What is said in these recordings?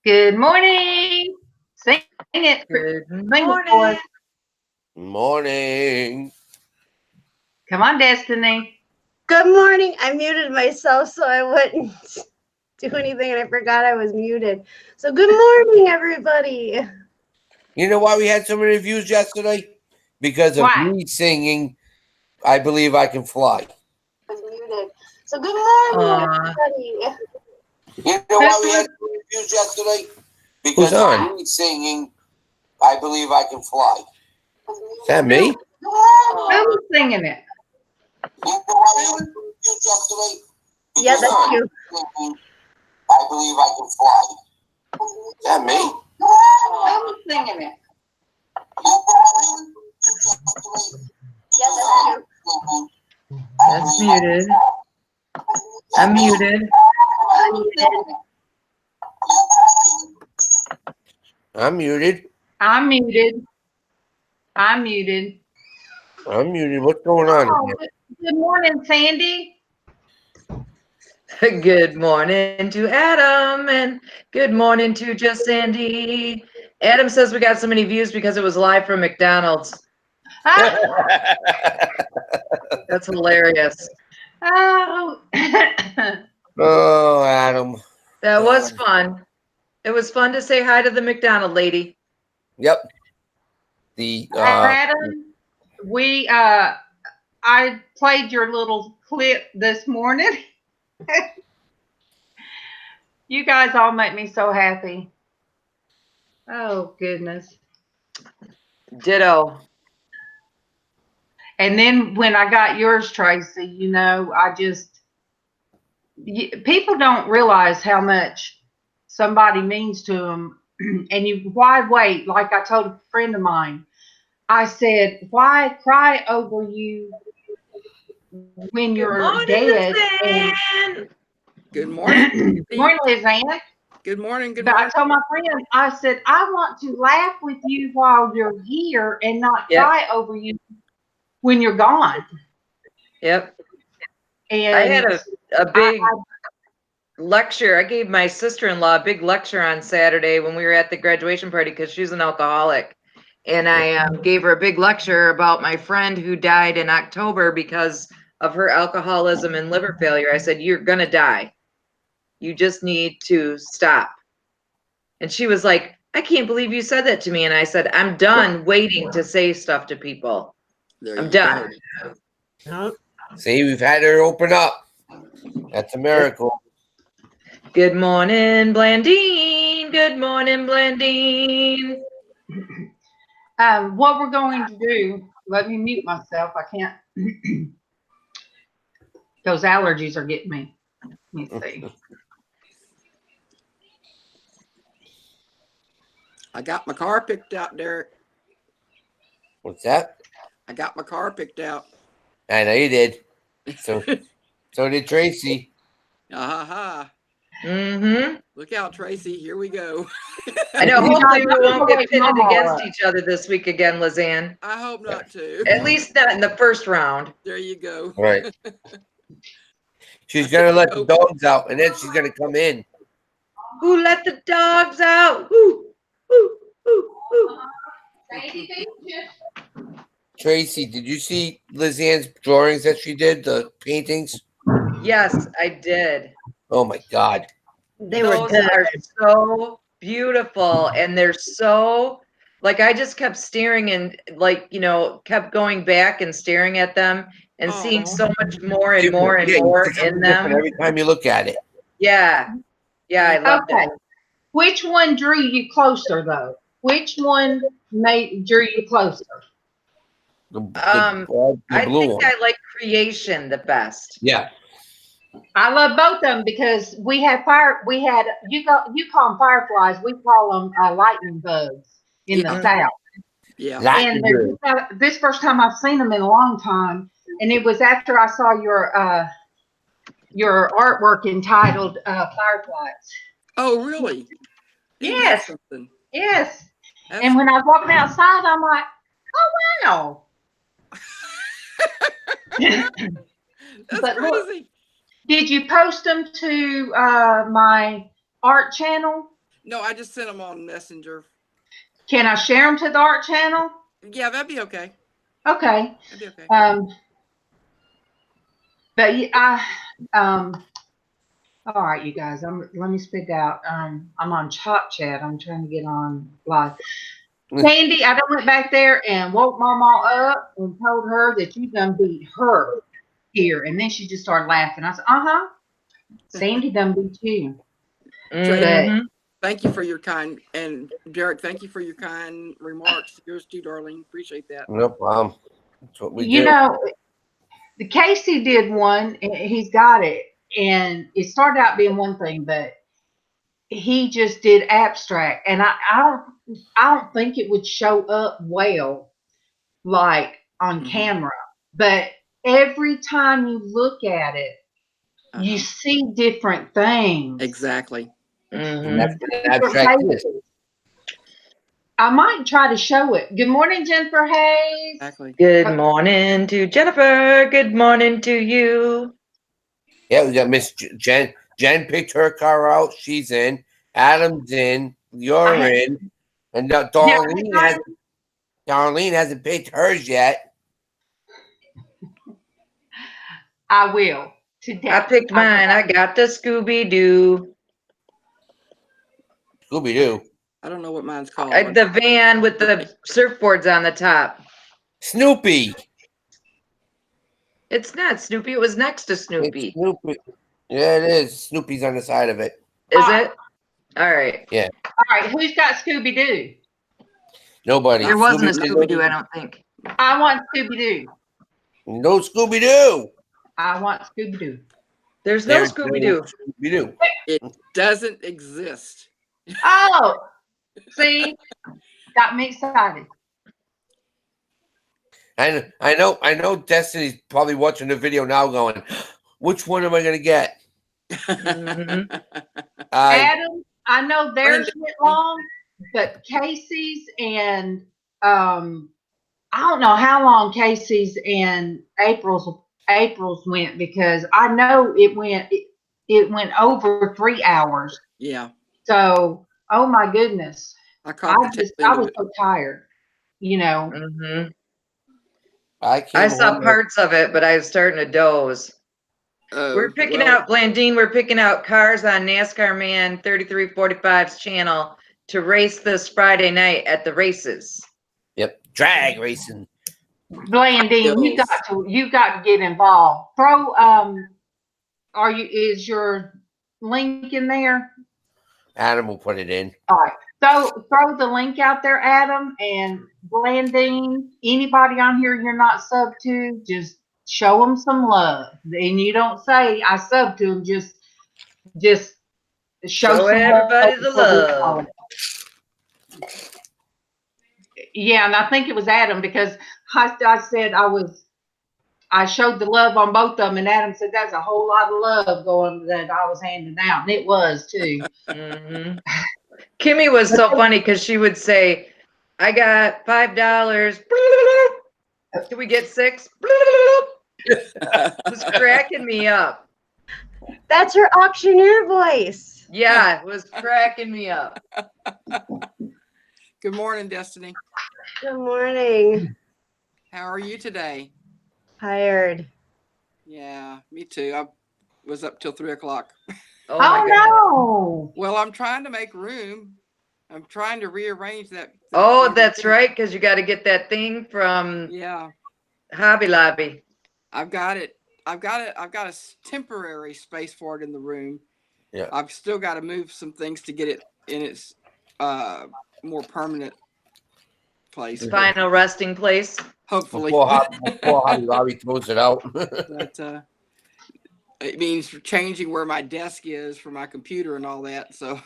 Good morning. Sing it. Good Sing it for morning. us. Morning. Come on, Destiny. Good morning. I muted myself so I wouldn't do anything, and I forgot I was muted. So good morning, everybody. You know why we had so many views yesterday? Because of Why? me singing I Believe I Can Fly. I was muted. So good morning, Aw. everybody. You know why we had so many views yesterday? Because of me singing I Believe I Can Fly. Is that me? Who's singing it? You know why we had so many views yesterday? Yeah, that's you. Singing I Believe I Can Fly. Is that me? Who's singing it? Yeah, that's you. That's muted. I'm muted. Who's singing it? I'm muted. I'm muted. I'm muted. I'm muted. What's going on Oh, here? good morning, Sandy. Good morning to Adam and good morning to JustSandi. Adam says we got so many views because it was live from McDonald's. Ah, That's hilarious. oh. Oh, Adam. That was fun. It was fun to say hi to the McDonald lady. Yep. The Adam, I played your little clip this morning. You guys all make me so happy. Oh, goodness. Ditto. And then when I got yours, Traci, people don't realize how much somebody means to them. And why wait? Like I told a friend of mine, I said, why cry over you when Good you're morning, dead? And LizzAnn. Good morning. morning, LizzAnn. Good morning. Good But I morning. told my friend, I said, I want to laugh with you while you're here and not Yep. cry over you when you're gone. Yep. And I had a big lecture. I gave my sister-in-law a big lecture on Saturday when we were at the graduation party because she's an alcoholic. And I gave her a big lecture about my friend who died in October because of her alcoholism and liver failure. I said, you're going to die. You just need to stop. And she was like, I can't believe you said that to me. And I said, I'm done waiting to say stuff to people. There I'm you done. go. see, we've had her open up. That's a miracle. Good morning, Blandine. Good morning, Blandine. what we're going to do, let me mute myself. I can't. Those allergies are getting me. Let me see. I got my car picked out, Derek. What's that? I got my car picked out. I know you did. So did Traci. Ha. Mm-hmm. Look out, Traci. Here we go. I know. Hopefully, we won't get Wake pitted MawMaw against up. each other this week again, LizzAnn. I hope not to. At least not in the first round. There you go. Right. She's gonna let the dogs out, and then she's gonna come in. Who let the dogs out? Who? Traci, did you see LizzAnn's drawings that she did? The paintings? Yes, I did. Oh my God. They were Those good. are so beautiful, and they're so like I just kept staring and kept going back and staring at them and seeing so much more and more and more in them. Every time you look at it. Yeah, I loved Okay. it. Which one drew you closer, though? Which one drew you closer? The I blue think one. I like creation the best. Yeah. I love both of them because we had you call them fireflies, we call them lightning bugs in the south. Yeah. And this first time I've seen them in a long time, and it was after I saw your artwork entitled Fireflies. Oh, really? Yes. Something? Yes. That's And when I was walking outside, I'm like, oh wow. That's crazy. Look, did you post them to my art channel? No, I just sent them on Messenger. Can I share them to the art channel? Yeah, that'd be okay. Okay. That'd be okay. But all right, you guys. Let me speak out. I'm on Chop Chat. I'm trying to get on live. Sandi, I done went back there and woke MawMaw up and told her that you done beat her here, and then she just started laughing. I said, Sandi done beat you. Mhm. Thank you for your kind, and Derek, thank you for your kind remarks. Yours too, darling. Appreciate that. No problem. That's what we do. You know, the Casey did one. He's got it, and it started out being one thing, but he just did abstract, and I don't think it would show up well like on camera, but every time you look at it, you see different things. Exactly. That's what an abstract is. I might try to show it. Good morning, Jennifer Hayes. Exactly. Good morning to Jennifer. Good morning to you. Yeah, we got Miss Jen. Jen picked her car out. She's in. Adam's in. You're in. And Darlene hasn't picked hers yet. I will today. I picked mine. I got the Scooby-Doo. Scooby-Doo. I don't know what mine's called. The van with the surfboards on the top. Snoopy. It's not Snoopy. It was next to Snoopy. It's Snoopy. Yeah, it is. Snoopy's on the side of it. Is it? All right. Yeah. All right. Who's got Scooby-Doo? Nobody. There wasn't a Scooby-Doo, I don't think. I want Scooby-Doo. No Scooby-Doo. I want Scooby-Doo. There's no Scooby-Doo. Scooby-Doo. It doesn't exist. Oh, see, got me excited. And I know Destiny's probably watching the video now going, which one am I going to get? Adam, I know theirs went long, but Casey's and I don't know how long Casey's and April's went, because I know it went over 3 hours. Yeah. So, oh my goodness, I was so tired, you know. I saw parts of it, but I was starting to doze. We're picking out, Blandine, we're picking out cars on NASCARman 3345's channel to race this Friday night at the races. Yep, drag racing. Blandine, you got to get involved. Is your link in there? Adam will put it in. All right. So throw the link out there, Adam, and Blandine. Anybody on here you're not sub to, just show them some love. And you don't say I sub to them, just show everybody the love. Yeah, and I think it was Adam, because I said I showed the love on both of them, and Adam said that's a whole lot of love going that I was handing out, and it was too. Kimmy was so funny because she would say, I got $5. Can we get 6? It was cracking me up. That's her auctioneer voice. Yeah, it was cracking me up. Good morning, Destiny. Good morning. How are you today? Tired. Yeah, me too. I was up till 3 o'clock. Oh no! Well, I'm trying to make room. I'm trying to rearrange that. Oh, that's right, because you got to get that thing from Hobby Lobby. I've got it. I've got a temporary space for it in the room. Yeah. I've still got to move some things to get it in its more permanent place. Final resting place. Hopefully. Before Hobby Lobby throws it out. But it means changing where my desk is for my computer and all that. So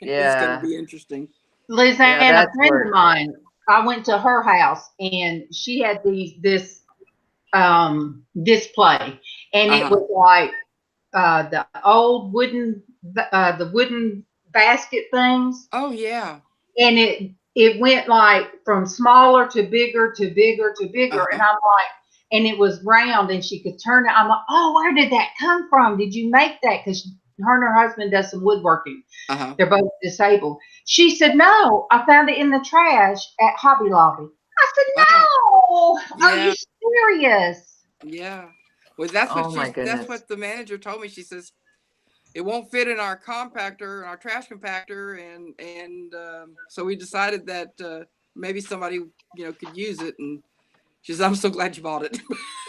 it's going to be interesting. LizzAnn, a friend of mine, I went to her house and she had this display, and it was like the old wooden basket things. Oh yeah. And it went like from smaller to bigger to bigger to bigger. And I'm like, and it was round and she could turn it. I'm like, oh, where did that come from? Did you make that? Because her and her husband does some woodworking. Uh-huh. They're both disabled. She said, no, I found it in the trash at Hobby Lobby. I said, no, are you serious? Yeah. Well, that's what that's what the manager told me. She says it won't fit in our compactor, our trash compactor, and so we decided that maybe somebody could use it. And she says, I'm so glad you bought it.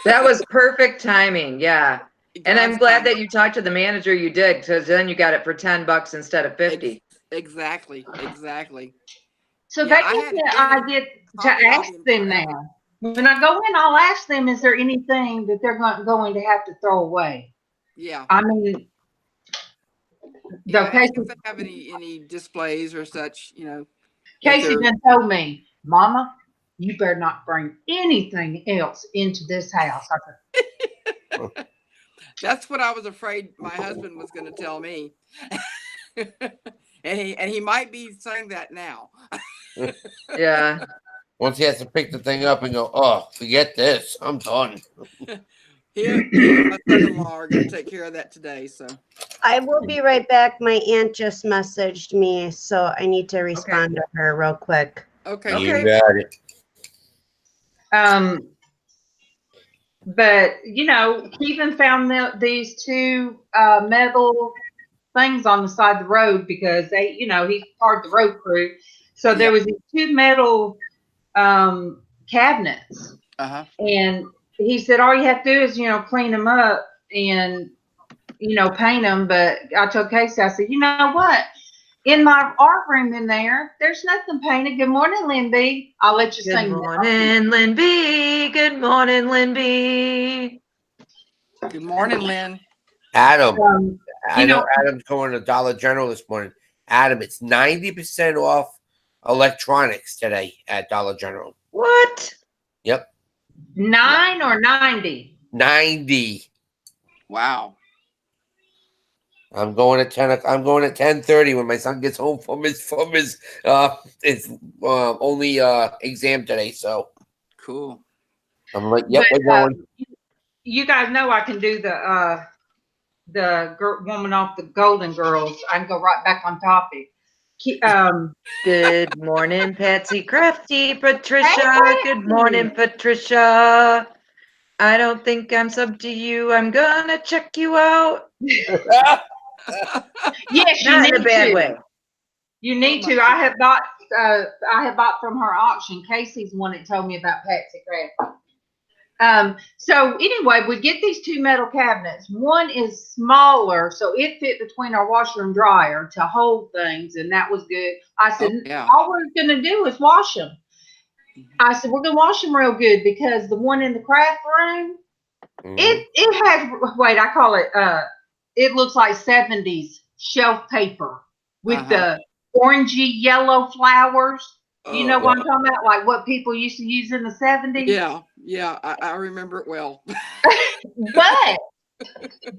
That was perfect timing. Yeah. And I'm glad that you talked to the manager you did, because then you got it for $10 instead of 50. Exactly. So Yeah, I get to ask them now. When I go in, I'll ask them, is there anything that they're going to have to throw away? Yeah. I mean, if they have any displays or such, Casey then told me, Mama, you better not bring anything else into this house. I said, that's what I was afraid my husband was going to tell me. and he might be saying that now. Yeah. Once he has to pick the thing up and go, oh, forget this, I'm done. He and my son-in-law are going to take care of that today. So I will be right back. My aunt just messaged me, so I need to respond to her real quick. Okay. You got it. But Keevan found these two metal things on the side of the road because he's part of the road crew. So there was these two metal cabinets, and he said all you have to do is clean them up and paint them. But I told Casey, I said, you know what? In my art room in there's nothing painted. Good morning, Lynn B. I'll let you sing. Good morning, Lynn B. Good morning, Lynn B. Good morning, Lynn. Adam, I know Adam's going to Dollar General this morning. Adam, it's 90% off electronics today at Dollar General. What? Yep. 9 or 90? 90. Wow. I'm going at 10. I'm going at 10:30 when my son gets home from his only exam today. So cool. I'm like, yep, we're going. You guys know I can do the woman off the Golden Girls. I can go right back on topic. Good morning, Patsy Crafty, Patricia. Good morning, Patricia. I don't think I'm sub to you. I'm gonna check you out. Yes, not in a bad way. You need to. I have bought from her auction. Casey's the one that told me about Patsy Crafty. So anyway, we get these two metal cabinets. One is smaller, so it fit between our washer and dryer to hold things, and that was good. I said, all we're gonna do is wash them. I said, we're gonna wash them real good because the one in the craft room, it has, wait, I call it it looks like 70s shelf paper with the orangey yellow flowers. You know what I'm talking about? Like what people used to use in the 70s? Yeah, I remember it well.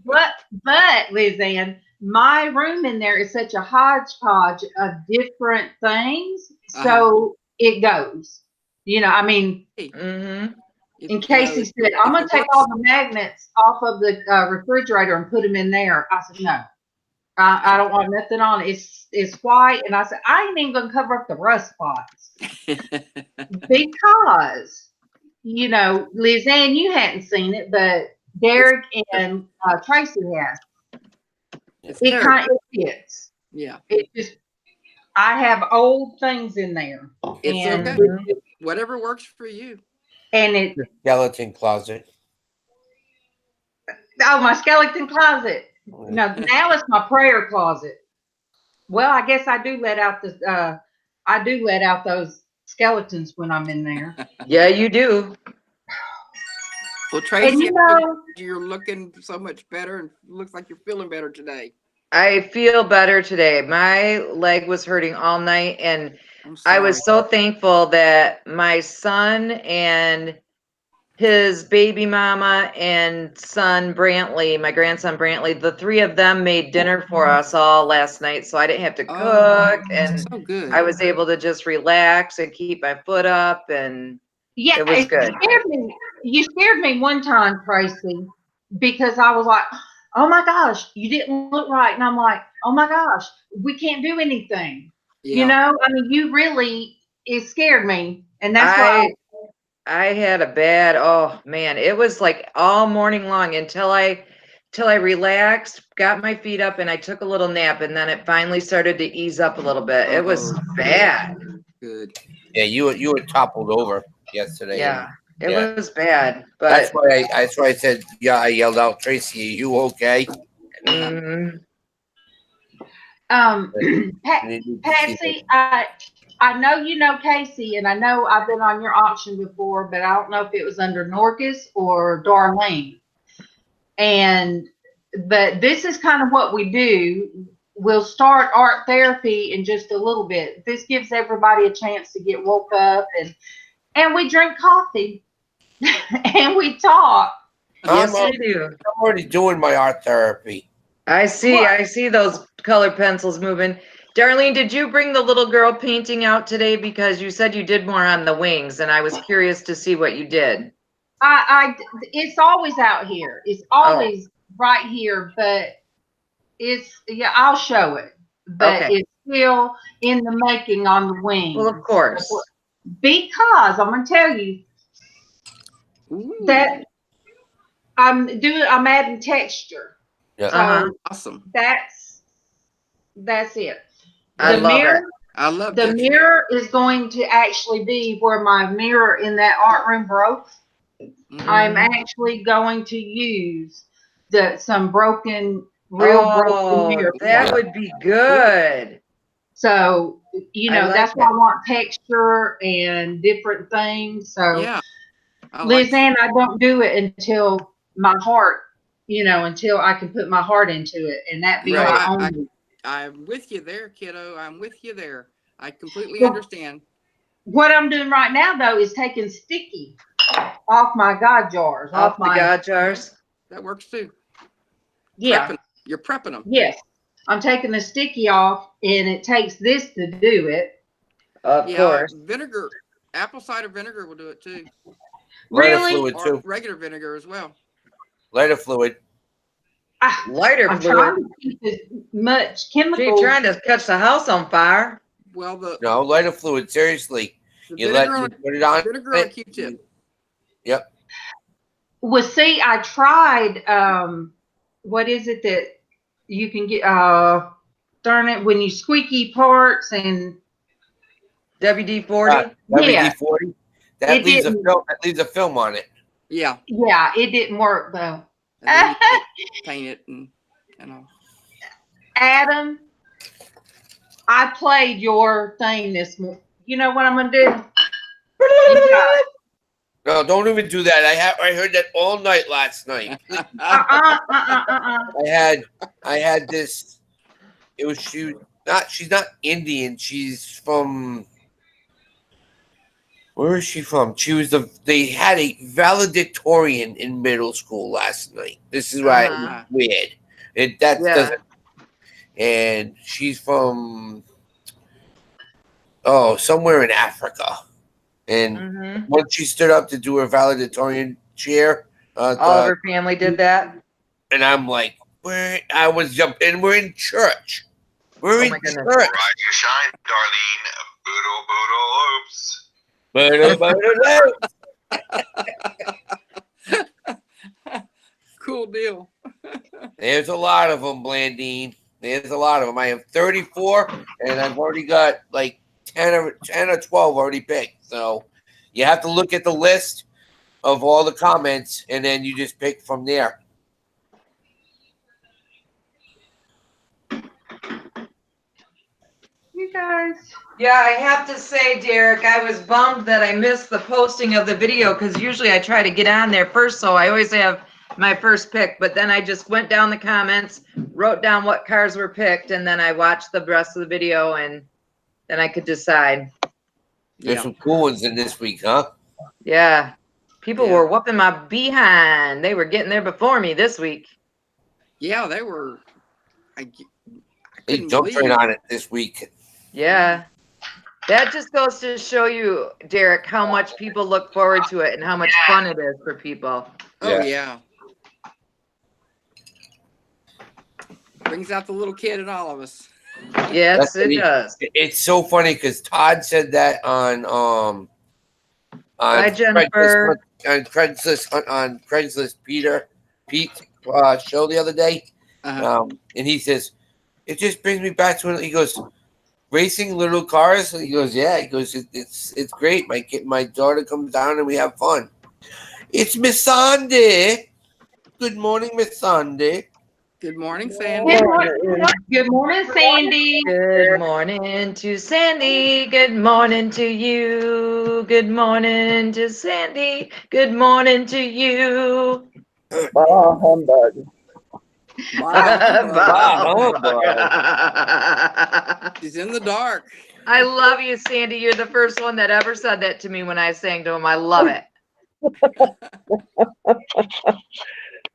but LizzAnn, my room in there is such a hodgepodge of different things. So it goes. I mean, in case he said, I'm going to take all the magnets off of the refrigerator and put them in there. I said, no, I don't want nothing on it. It's white. And I said, I ain't even going to cover up the rust spots. Because, LizzAnn, you hadn't seen it, but Derek and Traci has. It kind of fits. Yeah. It just, I have old things in there. It's okay. Whatever works for you. And it's skeleton closet. Oh, my skeleton closet. No, now it's my prayer closet. Well, I guess I do let out those skeletons when I'm in there. Yeah, you do. Well, Traci, you're looking so much better and looks like you're feeling better today. I feel better today. My leg was hurting all night, and I was so thankful that my son and his baby mama and son Brantley, my grandson Brantley, the three of them made dinner for us all last night, so I didn't have to cook, and so good. I was able to just relax and keep my foot up, and it was good. You scared me one time, Traci, because I was like, oh my gosh, you didn't look right. And I'm like, oh my gosh, we can't do anything. Yeah. You know, I mean, it scared me. And that's why I had a bad, oh man, it was like all morning long until I relaxed, got my feet up, and I took a little nap, and then it finally started to ease up a little bit. It was bad. Good. Yeah, you were toppled over yesterday. Yeah, it was bad. But that's why I said, yeah, I yelled out, Traci, are you okay? Patsy, I know you know Casey, and I know I've been on your auction before, but I don't know if it was under Norcus or Darlene. But this is kind of what we do. We'll start art therapy in just a little bit. This gives everybody a chance to get woke up, and we drink coffee and we talk. Yes, I do. I'm already doing my art therapy. I see those color pencils moving. Darlene, did you bring the little girl painting out today? Because you said you did more on the wings, and I was curious to see what you did. It's always out here. It's always right here, but I'll show it. But it's still in the making on the wings. Well, of course. Because I'm gonna tell you that I'm adding texture. Yeah. So awesome. That's it. I love it. I love the mirror is going to actually be where my mirror in that art room broke. I'm actually going to use some broken mirror. That would be good. So, that's why I want texture and different things. So, yeah. LizzAnn, I don't do it until my heart, until I can put my heart into it. And that be my own. I'm with you there, kiddo. I'm with you there. I completely understand. What I'm doing right now, though, is taking sticky off my God jars. Off my God jars? That works too. Yeah. You're prepping them. Yes. I'm taking the sticky off, and it takes this to do it. Of course. Vinegar, apple cider vinegar will do it too. Really? Fluid too. Or regular vinegar as well. Lighter fluid. Lighter I'm fluid. trying to keep as much chemical. You're trying to catch the house on fire. Well, no, lighter fluid. Seriously, you put it on. Vinegar on Q-tip. Yep. Well, see, I tried. What is it that you can get? Darn it! When you squeaky parts and WD-40. WD-40. That leaves a film on it. Yeah. Yeah, it didn't work though. Paint it and Adam, I played your thing this morning. You know what I'm gonna do? No, don't even do that. I heard that all night last night. I had this. She's not Indian. She's from. Where is she from? They had a valedictorian in middle school last night. This is why it's weird. Doesn't. And she's from somewhere in Africa. And once she stood up to do her valedictorian chair, all of her family did that. And I'm like, I was jumping. We're in church. We're in church. Rise you shine, Darlene. Boodle boodle oops. Cool deal. There's a lot of them, Blandine. There's a lot of them. I have 34, and I've already got like 10 or 12 already picked. So you have to look at the list of all the comments, and then you just pick from there. You guys. Yeah, I have to say, Derek, I was bummed that I missed the posting of the video because usually I try to get on there first, so I always have my first pick. But then I just went down the comments, wrote down what cars were picked, and then I watched the rest of the video, and then I could decide. There's some cool ones in this week, huh? Yeah. People were whooping my behind. They were getting there before me this week. Yeah, they were. They jumped right on it this week. Yeah. That just goes to show you, Derek, how much people look forward to it and how much fun it is for people. Oh, yeah. Brings out the little kid in all of us. Yes, it does. It's so funny because Todd said that on Hi, Jennifer. Craigslist Pete show the other day. And he says, it just brings me back to when he goes, racing little cars. He goes, yeah. He goes, it's great. My daughter comes down and we have fun. It's Miss Sandi. Good morning, Miss Sandi. Good morning, Sandy. Good morning, Sandy. Good morning to Sandy. Good morning to you. Good morning to Sandy. Good morning to you. Bah humbug. She's in the dark. I love you, Sandy. You're the first one that ever said that to me when I sang to him. I love it.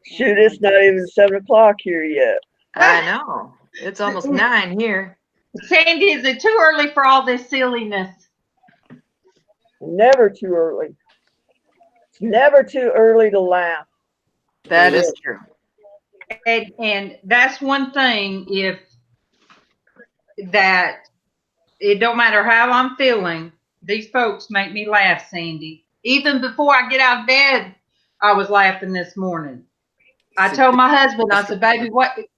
Shoot, it's not even 7 o'clock here yet. I know. It's almost 9 here. Sandy, is it too early for all this silliness? Never too early. It's never too early to laugh. That is true. And that's one thing, that it don't matter how I'm feeling, these folks make me laugh, Sandy. Even before I get out of bed, I was laughing this morning. I told my husband, I said, baby,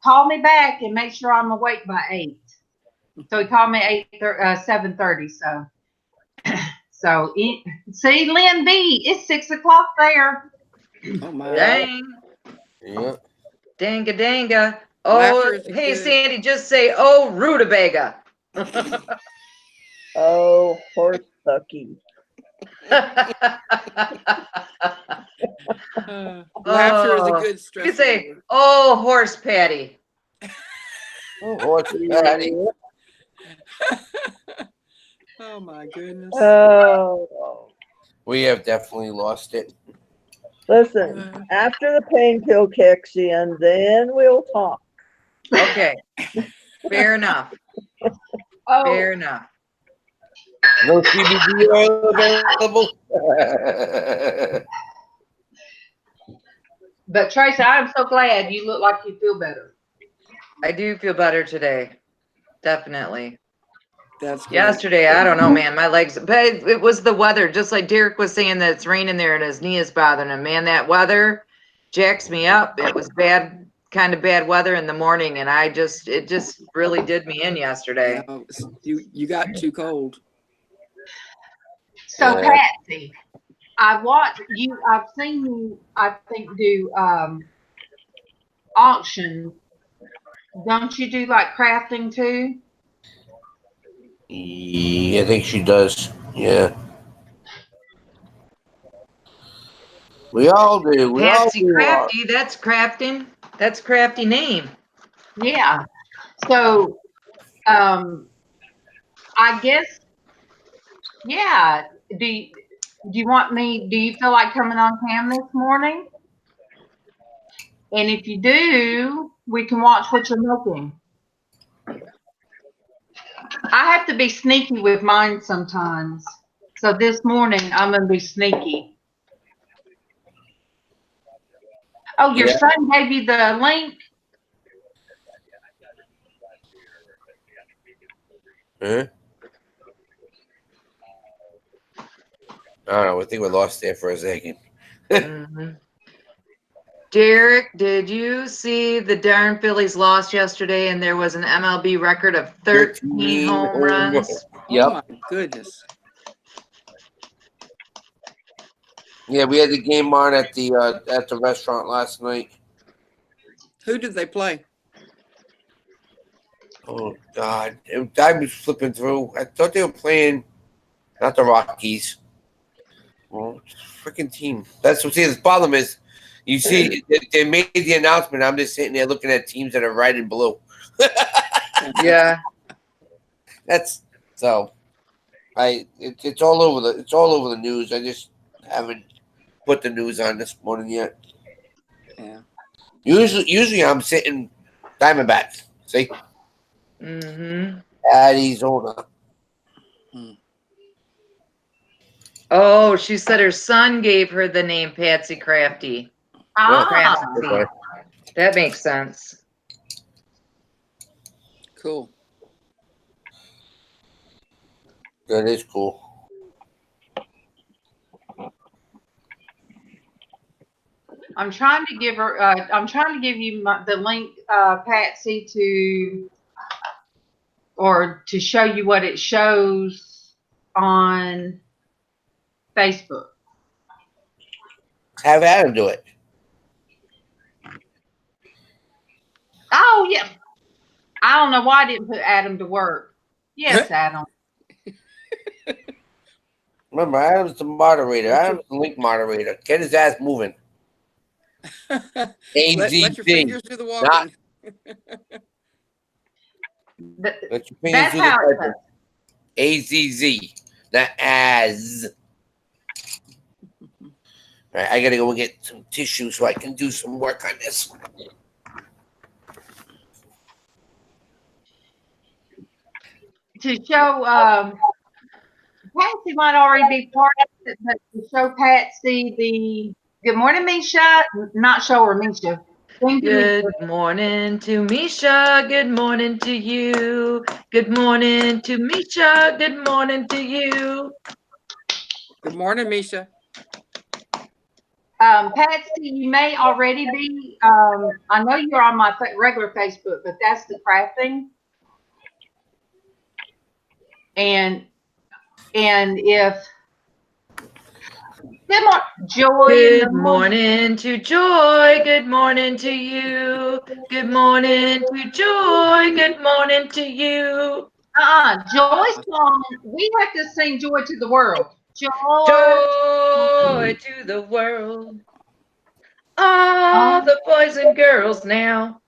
call me back and make sure I'm awake by 8. So he called me 7:30. So see, Lynn B, it's 6 o'clock there. Oh my. Dang. Yeah. Danga danga. Oh, hey, Sandy, just say, oh, rutabaga. Oh, horse sucky. Laughter is a good stress. You say, oh, horse patty. Oh, horse patty. Oh my goodness. Oh. We have definitely lost it. Listen, after the pain pill kicks in, then we'll talk. Okay. Fair enough. Fair enough. No CBD oil available. But Traci, I'm so glad you look like you feel better. I do feel better today. Definitely. That's good. Yesterday, I don't know, man. My legs, but it was the weather. Just like Derek was saying that it's raining there and his knee is bothering him. Man, that weather jacks me up. It was bad, kind of bad weather in the morning, and it just really did me in yesterday. You got too cold. So Patsy, I've seen you, I think, do auctions. Don't you do like crafting too? Yeah, I think she does. Yeah. We all do. Patsy Crafty, that's crafting. That's crafty name. Yeah. So, I guess, yeah. Do you feel like coming on cam this morning? And if you do, we can watch what you're making. I have to be sneaky with mine sometimes. So this morning, I'm going to be sneaky. Oh, your son gave you the link? Huh? I don't know. I think we lost there for a second. Derek, did you see the darn Phillies lost yesterday and there was an MLB record of 13 home runs? Yep. Oh my goodness. Yeah, we had the game on at the restaurant last night. Who did they play? Oh God, I was flipping through. I thought they were playing, not the Rockies. Well, freaking team. That's what. See, the problem is, you see, they made the announcement. I'm just sitting there looking at teams that are red and blue. Yeah, that's so. It's all over the news. I just haven't put the news on this morning yet. Yeah. Usually I'm sitting Diamondbacks. See. Arizona. Oh, she said her son gave her the name Patsy Crafty. Ah, Crafty. That makes sense. Cool. That is cool. I'm trying to give her. I'm trying to give you the link, Patsy, to show you what it shows on Facebook. Have Adam do it. Oh yeah. I don't know why I didn't put Adam to work. Yes, Adam. Remember, Adam's the moderator. Adam's the link moderator. Get his ass moving. Let your fingers do the walking. Let your fingers do the typing. AZZ. Not as. All right, I gotta go and get some tissue so I can do some work on this. To show, Patsy might already be part of it, but to show Patsy the good morning, Misha. Not show her, Misha. Good morning to Misha. Good morning to you. Good morning to Misha. Good morning to you. Good morning, Misha. Patsy, you may already be. I know you're on my regular Facebook, but that's the crafting. And if Joy. Good morning to Joy. Good morning to you. Good morning to Joy. Good morning to you. Joy's song. We have to sing "Joy to the World." Joy to the world. All the boys and girls now.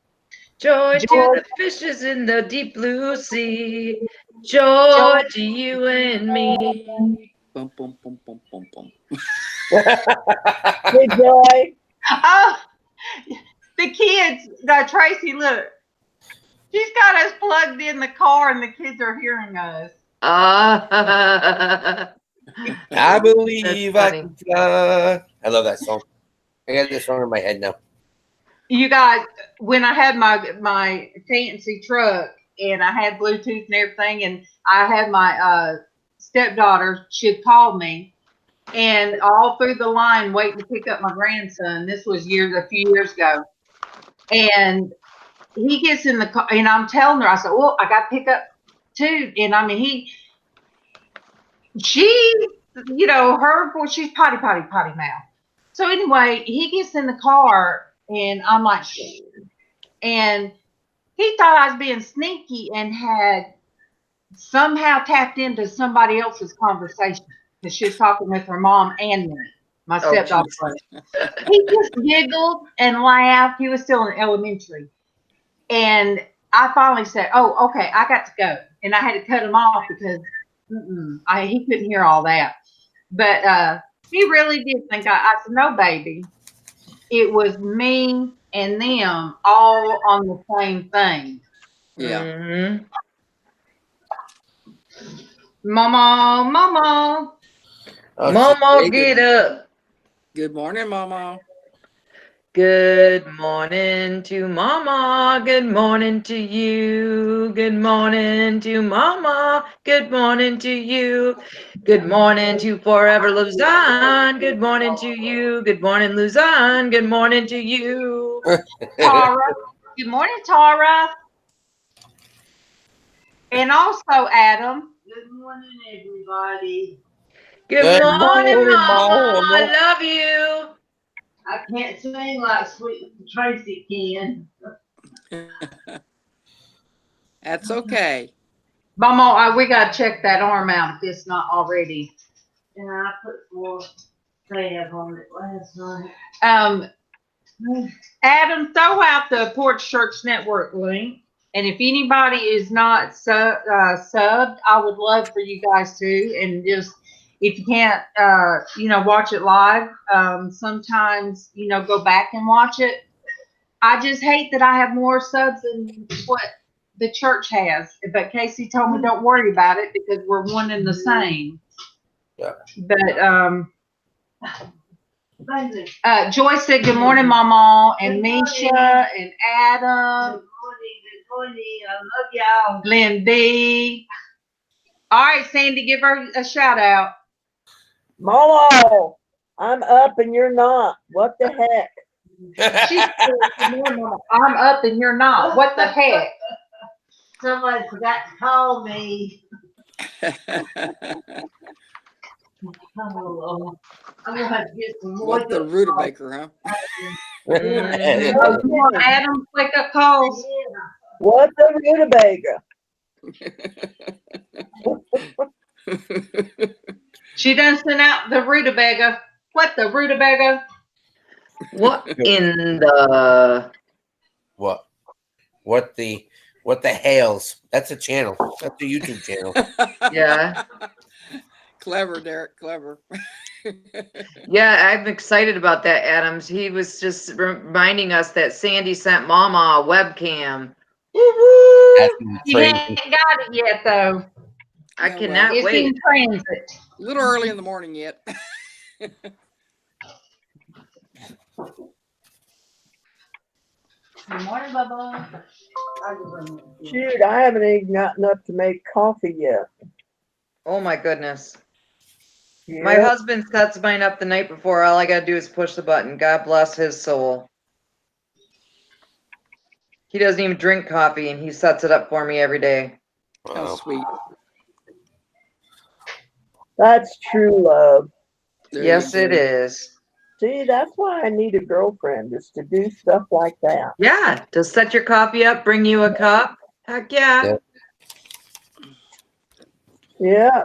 Joy to the fishes in the deep blue sea. Joy to you and me. Bum, bum, bum, bum, bum, bum. Hey, Joy. Oh, the kids, Traci, look. She's got us plugged in the car and the kids are hearing us. I believe I can fly. I love that song. I got this song in my head now. You guys, when I had my fancy truck and I had Bluetooth and everything, and I had my stepdaughter, she'd called me, and all through the line waiting to pick up my grandson. This was a few years ago, and he gets in the car, and I'm telling her, I said, "Well, I got to pick up too." And I mean, she, she's potty mouth. So anyway, he gets in the car, and I'm like, shh. And he thought I was being sneaky and had somehow tapped into somebody else's conversation because she was talking with her mom and me, my stepdaughter. He just giggled and laughed. He was still in elementary. And I finally said, "Oh, okay, I got to go." And I had to cut him off because he couldn't hear all that. But he really did think I said, "No, baby. It was me and them all on the same thing." Yeah. Mm-hmm. Mama. MawMaw, get up. Good morning, Mama. Good morning to MawMaw. Good morning to you. Good morning to MawMaw. Good morning to you. Good morning to Forever LizzAnn. Good morning to you. Good morning, LizzAnn. Good morning to you. Tara. Good morning, Tara. And also, Adam. Good morning, everybody. Good morning, MawMaw. I love you. I can't sing like Sweet Traci can. That's okay. Mama, we got to check that arm out if it's not already. And I put more salve on it last night. Adam, throw out the Porch Church Network link. And if anybody is not subbed, I would love for you guys to. And just, if you can't, watch it live, sometimes, go back and watch it. I just hate that I have more subs than what the church has. But Casey told me don't worry about it because we're one and the same. Yeah. But Joyce said, "Good morning, MawMaw," and Misha and Adam. morning. I love y'all. Glenn B. All right, Sandi, give her a shout out. MawMaw, I'm up and you're not. What the heck? She said, I'm up and you're not. What the heck? Somebody forgot to call me. Oh, I'm gonna have to get some more. What the rutabaker, huh? Oh, you want Adam wake up calls? What the rutabaga? She done sent out the rutabaga. What the rutabaga? What in the What the Hales? That's a channel. That's a YouTube channel. Yeah. Clever, Derek. Clever. Yeah, I'm excited about that, Adams. He was just reminding us that Sandi sent MawMaw a webcam. Woo-hoo! You ain't got it yet, though. I cannot wait. It's in transit. A little early in the morning yet. Good morning, Bubba. Shoot, I haven't even gotten up to make coffee yet. Oh my goodness. Yeah. My husband sets mine up the night before. All I got to do is push the button. God bless his soul. He doesn't even drink coffee, and he sets it up for me every day. How sweet. That's true love. Yes, it is. See, that's why I need a girlfriend, is to do stuff like that. Yeah, to set your coffee up, bring you a cup. Heck yeah. Yeah.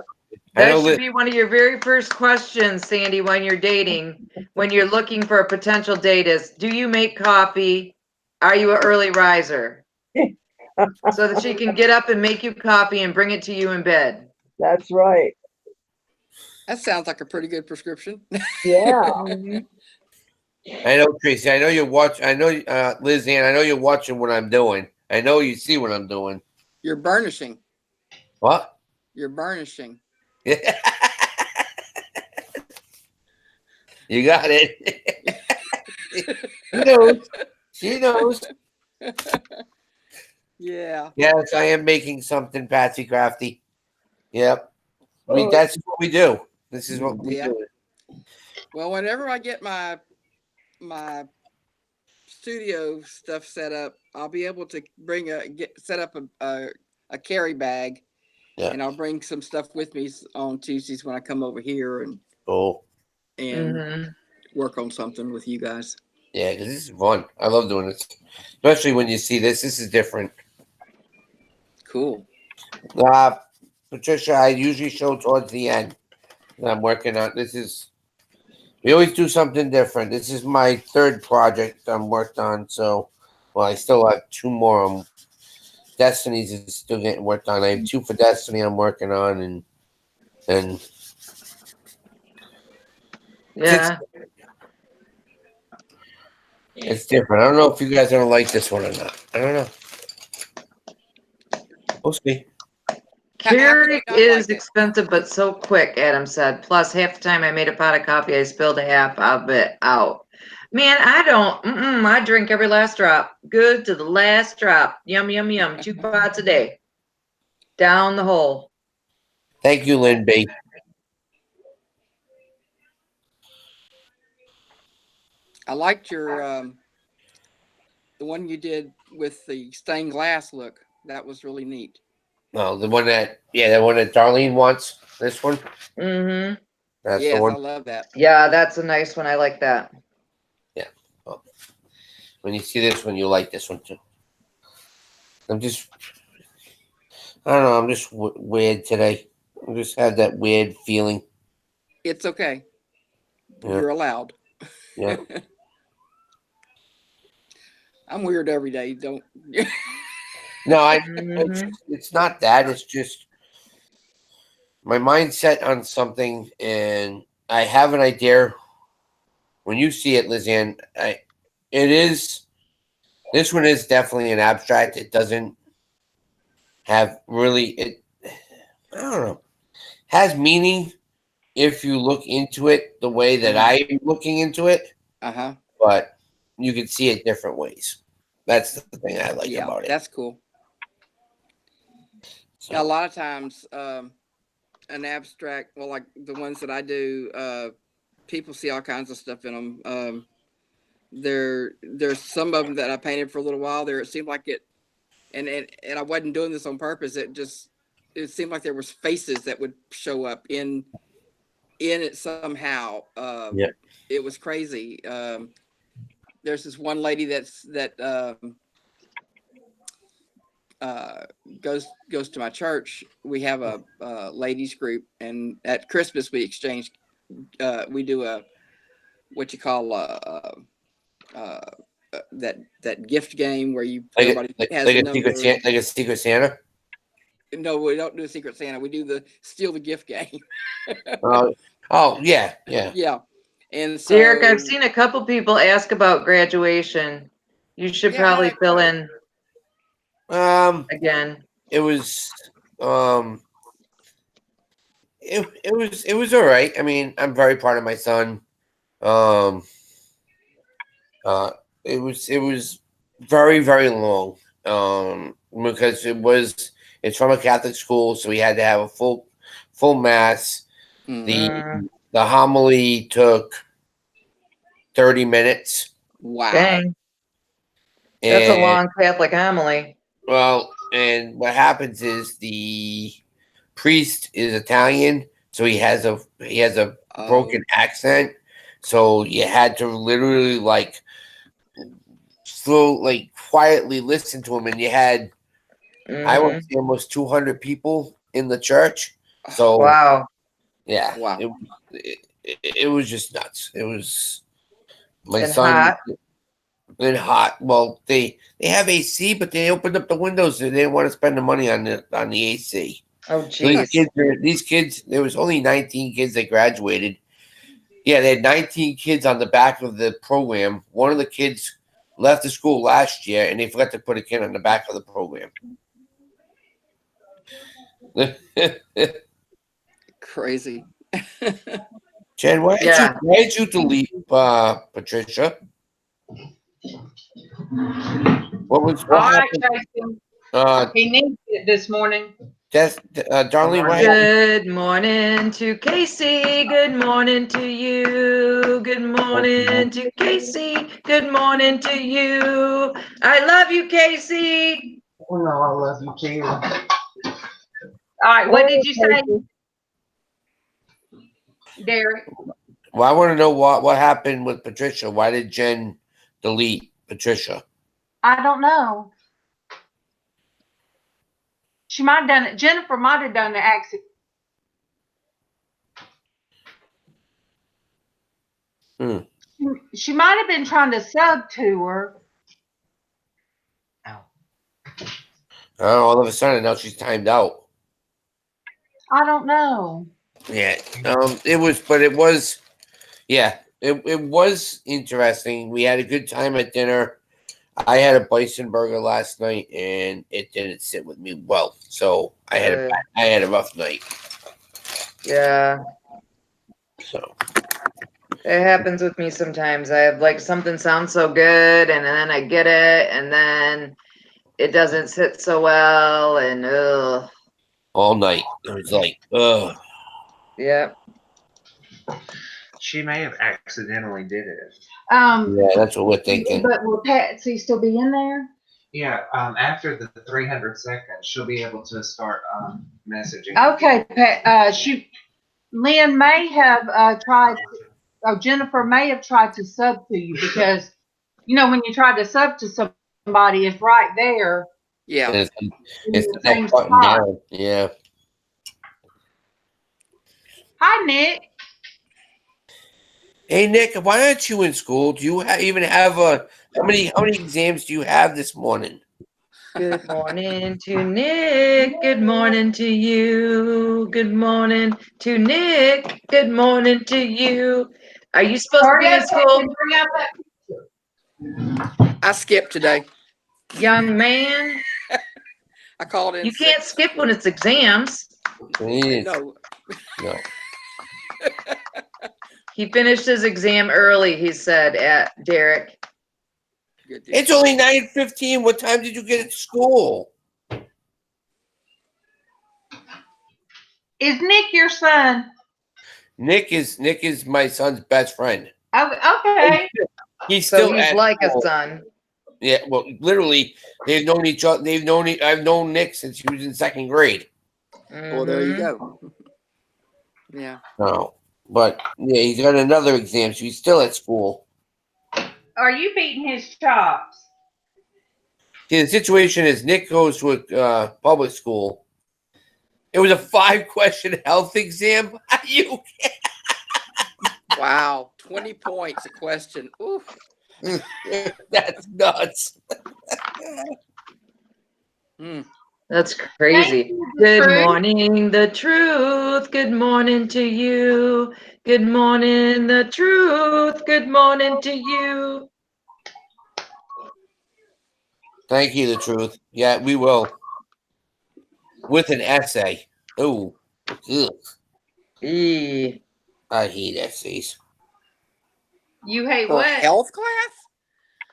That should be one of your very first questions, Sandi, when you're dating, when you're looking for a potential date is, do you make coffee? Are you an early riser? So that she can get up and make you coffee and bring it to you in bed. That's right. That sounds like a pretty good prescription. Yeah. I know, Traci. I know you're watching. I know, LizzAnn. I know you're watching what I'm doing. I know you see what I'm doing. You're burnishing. What? You're burnishing. You got it. She knows. She knows. Yeah. Yes, I am making something, Patsy Crafty. Yep. That's what we do. This is what we do. Well, whenever I get my studio stuff set up, I'll be able to set up a carry bag, and I'll bring some stuff with me on Tuesdays when I come over here and work on something with you guys. Yeah, because this is fun. I love doing this, especially when you see this. This is different. Cool. Patricia, I usually show towards the end. I'm working on we always do something different. This is my third project I'm worked on. So, well, I still have two more. Destinie's is still getting worked on. I have two for Destinie I'm working on, and yeah, it's different. I don't know if you guys are gonna like this one or not. I don't know. We'll see. Keurig is expensive, but so quick, Adam said. Plus, half the time I made a pot of coffee, I spilled a half of it out. Man, I don't. I drink every last drop. Good to the last drop. Yum, yum, yum. 2 pots a day. Down the hole. Thank you, Lynn B. I liked your the one you did with the stained glass look. That was really neat. No, the one that Darlene wants. This one. Mm-hmm. That's the one. I love that. Yeah, that's a nice one. I like that. Yeah. Well, when you see this one, you like this one too. I don't know. I'm just weird today. I just have that weird feeling. It's okay. Yeah. You're allowed. Yeah. I'm weird every day. Don't. No, it's not that. It's just my mindset on something, and I have an idea. When you see it, LizzAnn, this one is definitely an abstract. It doesn't have I don't know, has meaning if you look into it the way that I'm looking into it. But you can see it different ways. That's the thing I like about it. That's cool. So. A lot of times, an abstract, well, like the ones that I do, people see all kinds of stuff in them. There's some of them that I painted for a little while there. It seemed like it, and I wasn't doing this on purpose. It seemed like there was faces that would show up in it somehow. Yeah. It was crazy. There's this one lady that goes to my church. We have a ladies group, and at Christmas we exchange. We do what you call that gift game where you everybody has a number. Like a Secret Santa. No, we don't do a Secret Santa. We do the steal the gift game. Yeah. Yeah. And so, Derek, I've seen a couple people ask about graduation. You should probably fill in. Again, it was it was all right. I mean, I'm very proud of my son. It was very, very long. Because it's from a Catholic school, so we had to have a full mass. Mm-hmm. The homily took 30 minutes. Wow. Dang. That's a long Catholic homily. Well, and what happens is the priest is Italian, so he has a broken accent. So you had to literally quietly listen to him, and you had I would say almost 200 people in the church. So wow. Yeah. Wow. It was just nuts. It was my and son hot. and hot. Well, they have AC, but they opened up the windows and they didn't want to spend the money on the AC. Oh, geez. These kids, there was only 19 kids that graduated. Yeah, they had 19 kids on the back of the program. One of the kids left the school last year, and they forgot to put a kid on the back of the program. Crazy. Jen, why did you delete Patricia? What happened? He needs it this morning. Darlene, good morning to Casey. Good morning to you. Good morning to Casey. Good morning to you. I love you, Casey. Oh no, I love you too. All right, what did you say, Derek? Well, I want to know what happened with Patricia. Why did Jen delete Patricia? I don't know. She might have done it. Jennifer might have done the accident. She might have been trying to sub to her. All of a sudden, now she's timed out. I don't know. Yeah. It was interesting. We had a good time at dinner. I had a bison burger last night, and it didn't sit with me well. So I had a rough night. Yeah. So it happens with me sometimes. I have something sounds so good, and then I get it, and then it doesn't sit so well, and all night it was ugh. Yep. She may have accidentally did it. Yeah, that's what we're thinking. But will Patsy still be in there? Yeah. After the 300 seconds, she'll be able to start messaging. Okay, Lynn may have tried. Jennifer may have tried to sub to you because, when you try to sub to somebody, it's right there. Yeah. It's the same button down. Yeah. Hi, Nick. Hey, Nick, why aren't you in school? Do you even have how many exams do you have this morning? Good morning to Nick. Good morning to you. Good morning to Nick. Good morning to you. Are you supposed to be in school? I skipped today. Young man. I called in. You can't skip when it's exams. No. He finished his exam early, he said at Derek. It's only 9:15. What time did you get at school? Is Nick your son? Nick is my son's best friend. Oh, okay. He's So still he's at like school. a son. Yeah, well, literally, they've known each other. I've known Nick since he was in 2nd grade. Well, there you go. Yeah. No, but yeah, he's got another exam, so he's still at school. Are you beating his chops? See, the situation is Nick goes to a public school. It was a 5-question health exam. You Wow, 20 points a question. Oof. That's nuts. That's crazy. Good morning, the truth. Good morning to you. Good morning, the truth. Good morning to you. Thank you, the truth. Yeah, we will. With an essay. Oh, I hate essays. You hate For what? health class?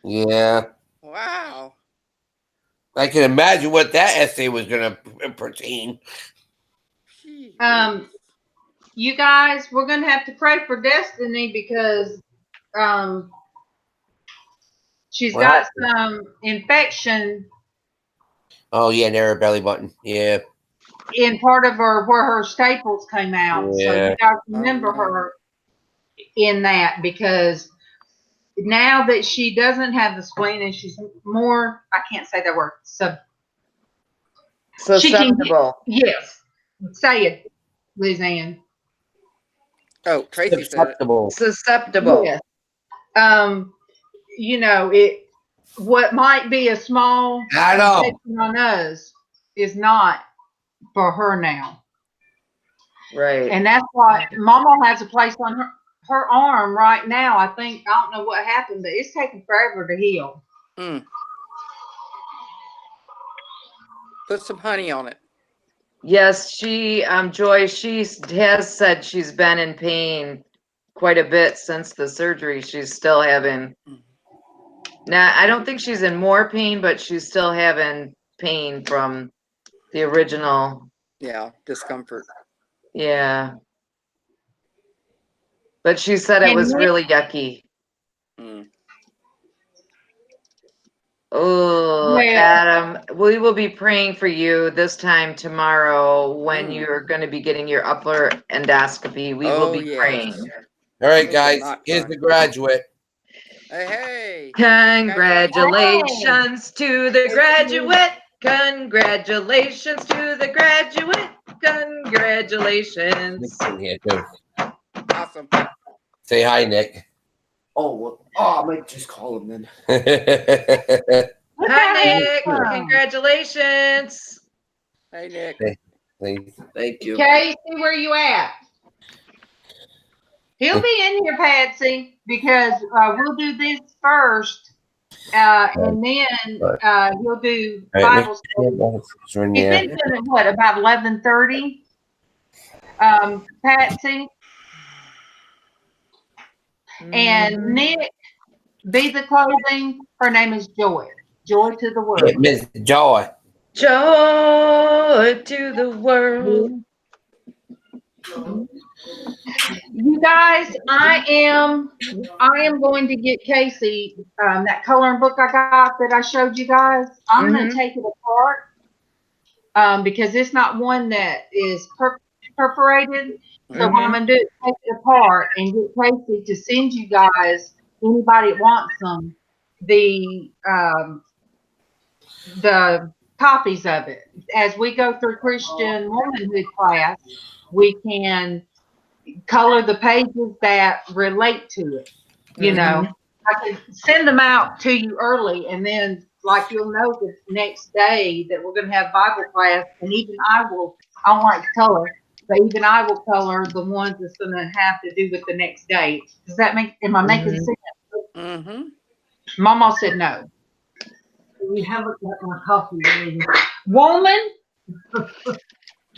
Yeah. Wow. I can imagine what that essay was going to pertain. You guys, we're going to have to pray for Destinie because she's got some infection. Oh, yeah, near her belly button. Yeah. In part of her, where her staples came out. Yeah. So you guys remember her in that, because now that she doesn't have the spleen and she's more, I can't say that word, susceptible. Yes. Say it, LizzAnn. Oh, Traci said it. Susceptible. Yes. You know, what might be a small infection on us is not for her now. Right. And that's why MawMaw has a place on her arm right now. I don't know what happened, but it's taking forever to heal. Put some honey on it. Yes, Joy, she has said she's been in pain quite a bit since the surgery. She's still having, now I don't think she's in more pain, but she's still having pain from the original. Yeah, discomfort. Yeah. But she said it was really yucky. Oh, Adam, we will be praying for you this time tomorrow when you're going to be getting your upper endoscopy. We will be praying. All right, guys, here's the graduate. Hey. Congratulations to the graduate. Congratulations to the graduate. Congratulations. Nick's in here too. Awesome. Say hi, Nick. I might just call him then. Hi, Nick. Congratulations. Hey, Nick. Thank you. Casey, where you at? He'll be in here, Patsy, because we'll do this first, and then he'll do Bible study. He's been doing it, what, about 11:30? Patsy? And Nick, Be the Clothing, her name is Joy. Joy to the world. Miss Joy. Joy to the world. You guys, I am going to get Casey that coloring book I got that I showed you guys. I'm going to take it apart because it's not one that is perforated. So what I'm going to do is take it apart and get Casey to send you guys, anybody that wants them, the copies of it. As we go through Christian womanhood class, we can color the pages that relate to it. You know, I can send them out to you early, and then like you'll know the next day that we're going to have Bible class, and even I don't like to color, but even I will color the ones that's going to have to do with the next day. Does that am I making sense? MawMaw said no. You haven't got my coffee ready. Woman,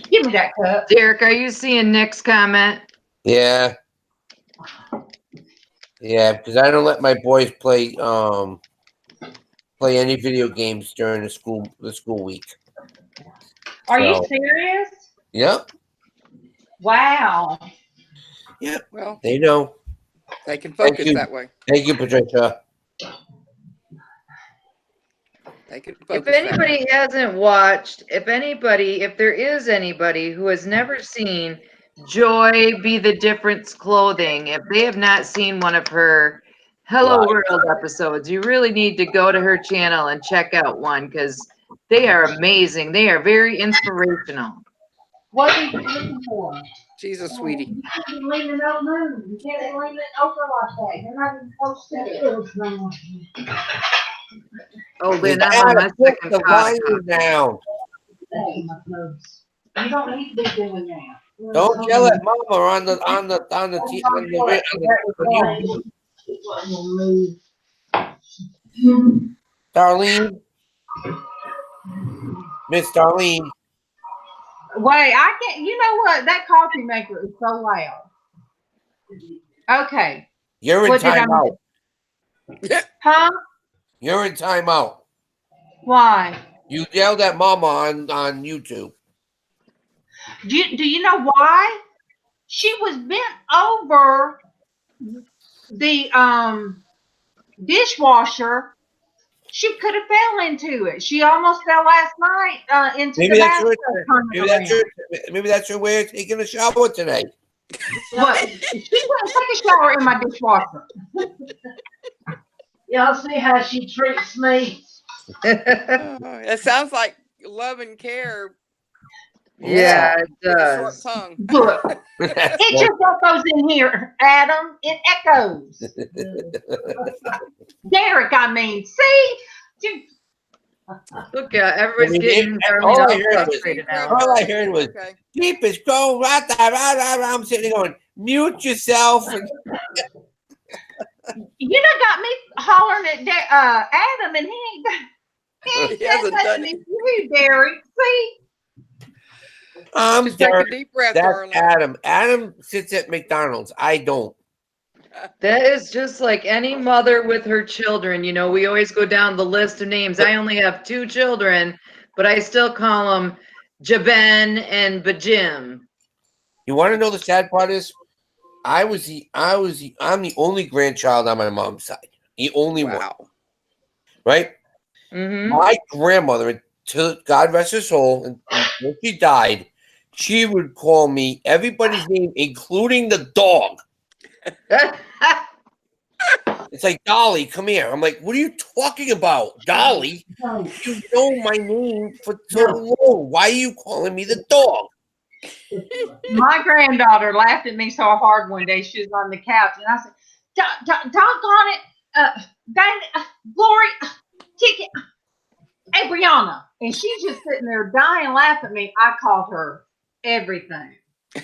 give me that cup. Derek, are you seeing Nick's comment? Yeah. Yeah, because I don't let my boys play any video games during the school week. Are you serious? Yep. Wow. Yeah. Well, they know. They can focus that way. Thank you, Patricia. They can focus. If anybody hasn't watched, if there is anybody who has never seen Joy Be the Difference clothing, if they have not seen one of her Hello World episodes, you really need to go to her channel and check out one because they are amazing. They are very inspirational. What are you looking for? She's a sweetie. You can't be leaving it over. You can't be leaving it over like that. You're not even supposed to do it. Oh, Lynn, I'm on my second shot. Down. You don't need to be doing that. Don't yell at Mama on the Darlene. Miss Darlene. Wait, I can't. You know what? That coffee maker is so loud. Okay. You're in timeout. Huh? You're in timeout. Why? You yelled at Mama on YouTube. Do you know why? She was bent over the dishwasher. She could have fell into it. She almost fell last night into the bathtub. Maybe that's your way of taking a shower today. What? She wouldn't take a shower in my dishwasher. Y'all see how she treats me? It sounds like love and care. Yeah, it does. Short tongue. Look, it just echoes in here, Adam. It echoes. Derek, I mean, see? Look, everybody's getting all I heard was keep it going. I'm sitting there going, mute yourself. You done got me hollering at Adam, and he hasn't done nothing to you, Derek. See? Just take a deep breath, darling. Adam. Adam sits at McDonald's. I don't. That is just like any mother with her children. You know, we always go down the list of names. I only have 2 children, but I still call them Jaben and Bajim. You want to know the sad part is, I'm the only grandchild on my mom's side. The only one. Right? Mm-hmm. My grandmother, until God rest her soul, and when she died, she would call me everybody's name, including the dog. It's like, Dolly, come here. I'm like, what are you talking about? Dolly? You know my name for so long. Why are you calling me the dog? My granddaughter laughed at me so hard one day. She was on the couch, and I said, doggone it, Glory, kick it. Hey, Brianna. And she's just sitting there dying laughing at me. I called her everything.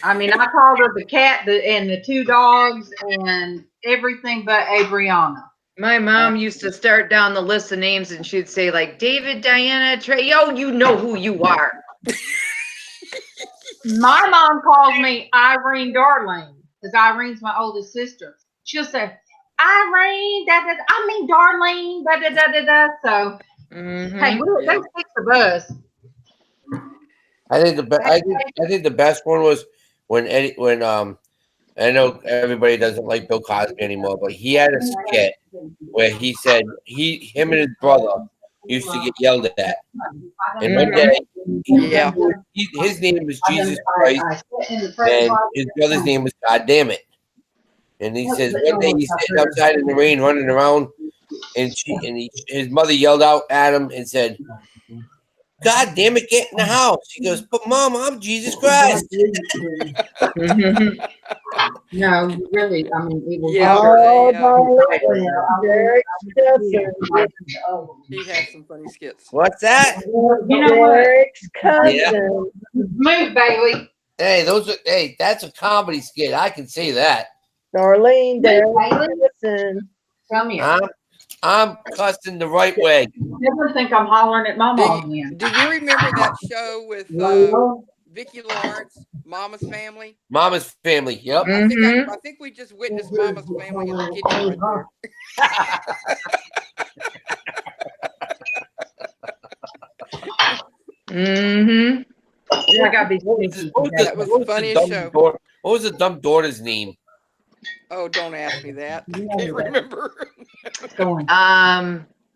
I mean, I called her the cat and the 2 dogs and everything but a Brianna. My mom used to start down the list of names, and she'd say, like, David, Diana, Trey. Yo, you know who you are. My mom calls me Irene Darlene because Irene's my oldest sister. She'll say, Irene, I mean Darlene, So, hey, they fix the bus. I think the best one was when I know everybody doesn't like Bill Cosby anymore, but he had a skit where he said him and his brother used to get yelled at, and one day his name was Jesus Christ, and his brother's name was God Damn It. And he says one day he's sitting outside in the rain running around, and his mother yelled out at him and said, God damn it, get in the house. He goes, but Mom, I'm Jesus Christ. No, really, I mean, it was he had some funny skits. What's that? You know what? Yeah. Move, Bailey. Hey, that's a comedy skit. I can say that. Darlene, listen. Come here. I'm cussing the right way. Never think I'm hollering at Mama again. Do you remember that show with Vicki Lawrence, Mama's Family? Mama's Family, yep. I think we just witnessed Mama's Family in the kitchen right there. I gotta be sneaky. That was the funniest show. What was the dumb daughter's name? Oh, don't ask me that. I can't remember.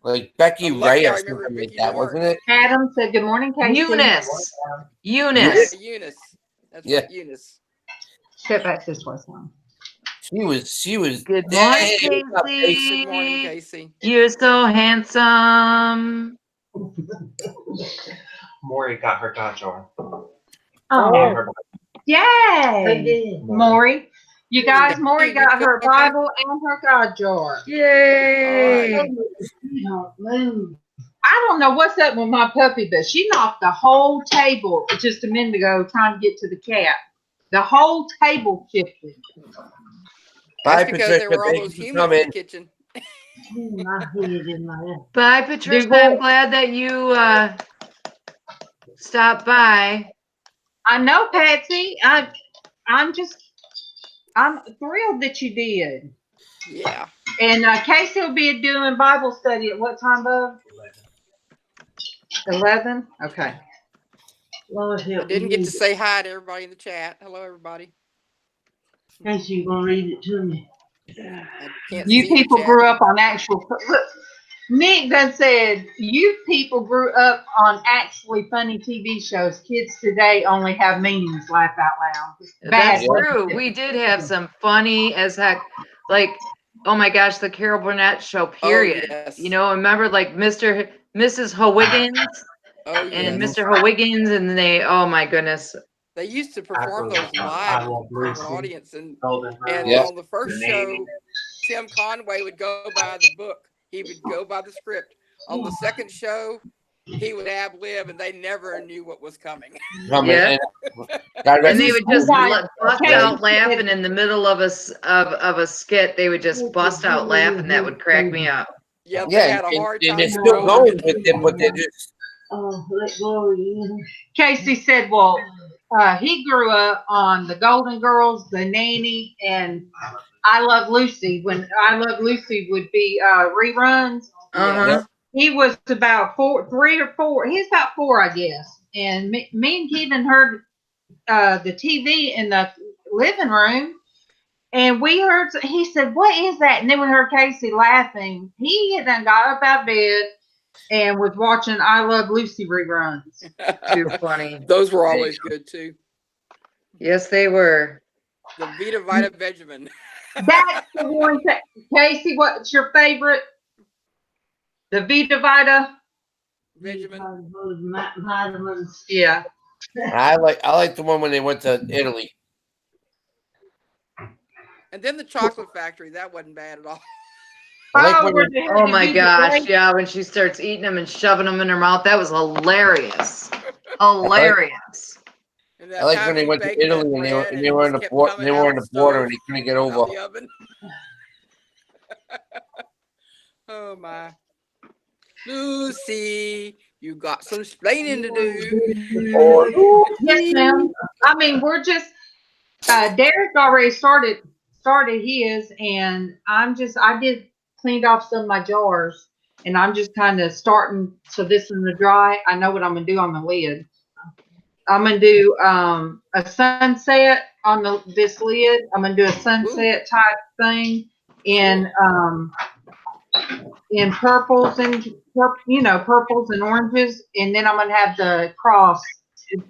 Like Becky Ray or something like that, wasn't it? Adam said, "Good morning, Casey." Eunice. Yeah, Eunice. That's right, Eunice. Step back this way, son. She was. Good morning, Casey. Good morning, Casey. You're so handsome. Maury got her dodger. Oh, yay! Maury. You guys, Maury got her Bible and her God jar. Yay! I don't know what's up with my puppy, but she knocked the whole table just a minute ago trying to get to the cat. The whole table shifted. Bye, because Patricia. There were all those humans in the kitchen. Bye, Patricia. I'm glad that you stopped by. I know, Patsy. I'm thrilled that you did. Yeah. And Casey will be doing Bible study at what time, Bub? 11? Okay. Lord help. I didn't get to say hi to everybody in the chat. Hello, everybody. Casey, you gonna read it to me? You people grew up on actual. Look, Nick done said you people grew up on actually funny TV shows. Kids today only have meanings. Laugh out loud. That's true. We did have some funny as heck, like, oh my gosh, the Carol Burnett show. Period. Oh, yes. You know, remember like Mrs. Hawiggins and Mr. Hawiggins, and they. Oh my goodness. They used to perform those live in front of an audience, and on the first show, Tim Conway would go by the book. He would go by the script. On the second show, he would ad-lib, and they never knew what was coming. Yeah. And they would just bust out laughing in the middle of a skit. They would just bust out laughing. That would crack me up. Yeah, they had a hard time. They're still going with it, but they're just. Casey said, well, he grew up on the Golden Girls, the Nanny, and I Love Lucy. When I Love Lucy would be reruns, he was about 3 or 4. He's about 4, I guess. And me and Kevin heard the TV in the living room, and we heard. He said, "What is that?" And then we heard Casey laughing. He had done got up out of bed and was watching I Love Lucy reruns. Too funny. Those were always good too. Yes, they were. The Vita Vita Benjamin. That's the one. Casey, what's your favorite? The Vita Vita Benjamin. Yeah. I like the one when they went to Italy. And then the Chocolate Factory. That wasn't bad at all. Oh my gosh, yeah, when she starts eating them and shoving them in her mouth, that was hilarious. Hilarious. I like when they went to Italy and they were in the border and they couldn't get over. Oh my. Lucy, you got some explaining to do. Yes, ma'am. I mean, we're just Derek already started his, and I did cleaned off some of my jars, and I'm just kind of starting. So this is the dry. I know what I'm gonna do on the lid. I'm gonna do a sunset on this lid. I'm gonna do a sunset type thing in purples and purples and oranges, and then I'm gonna have the cross,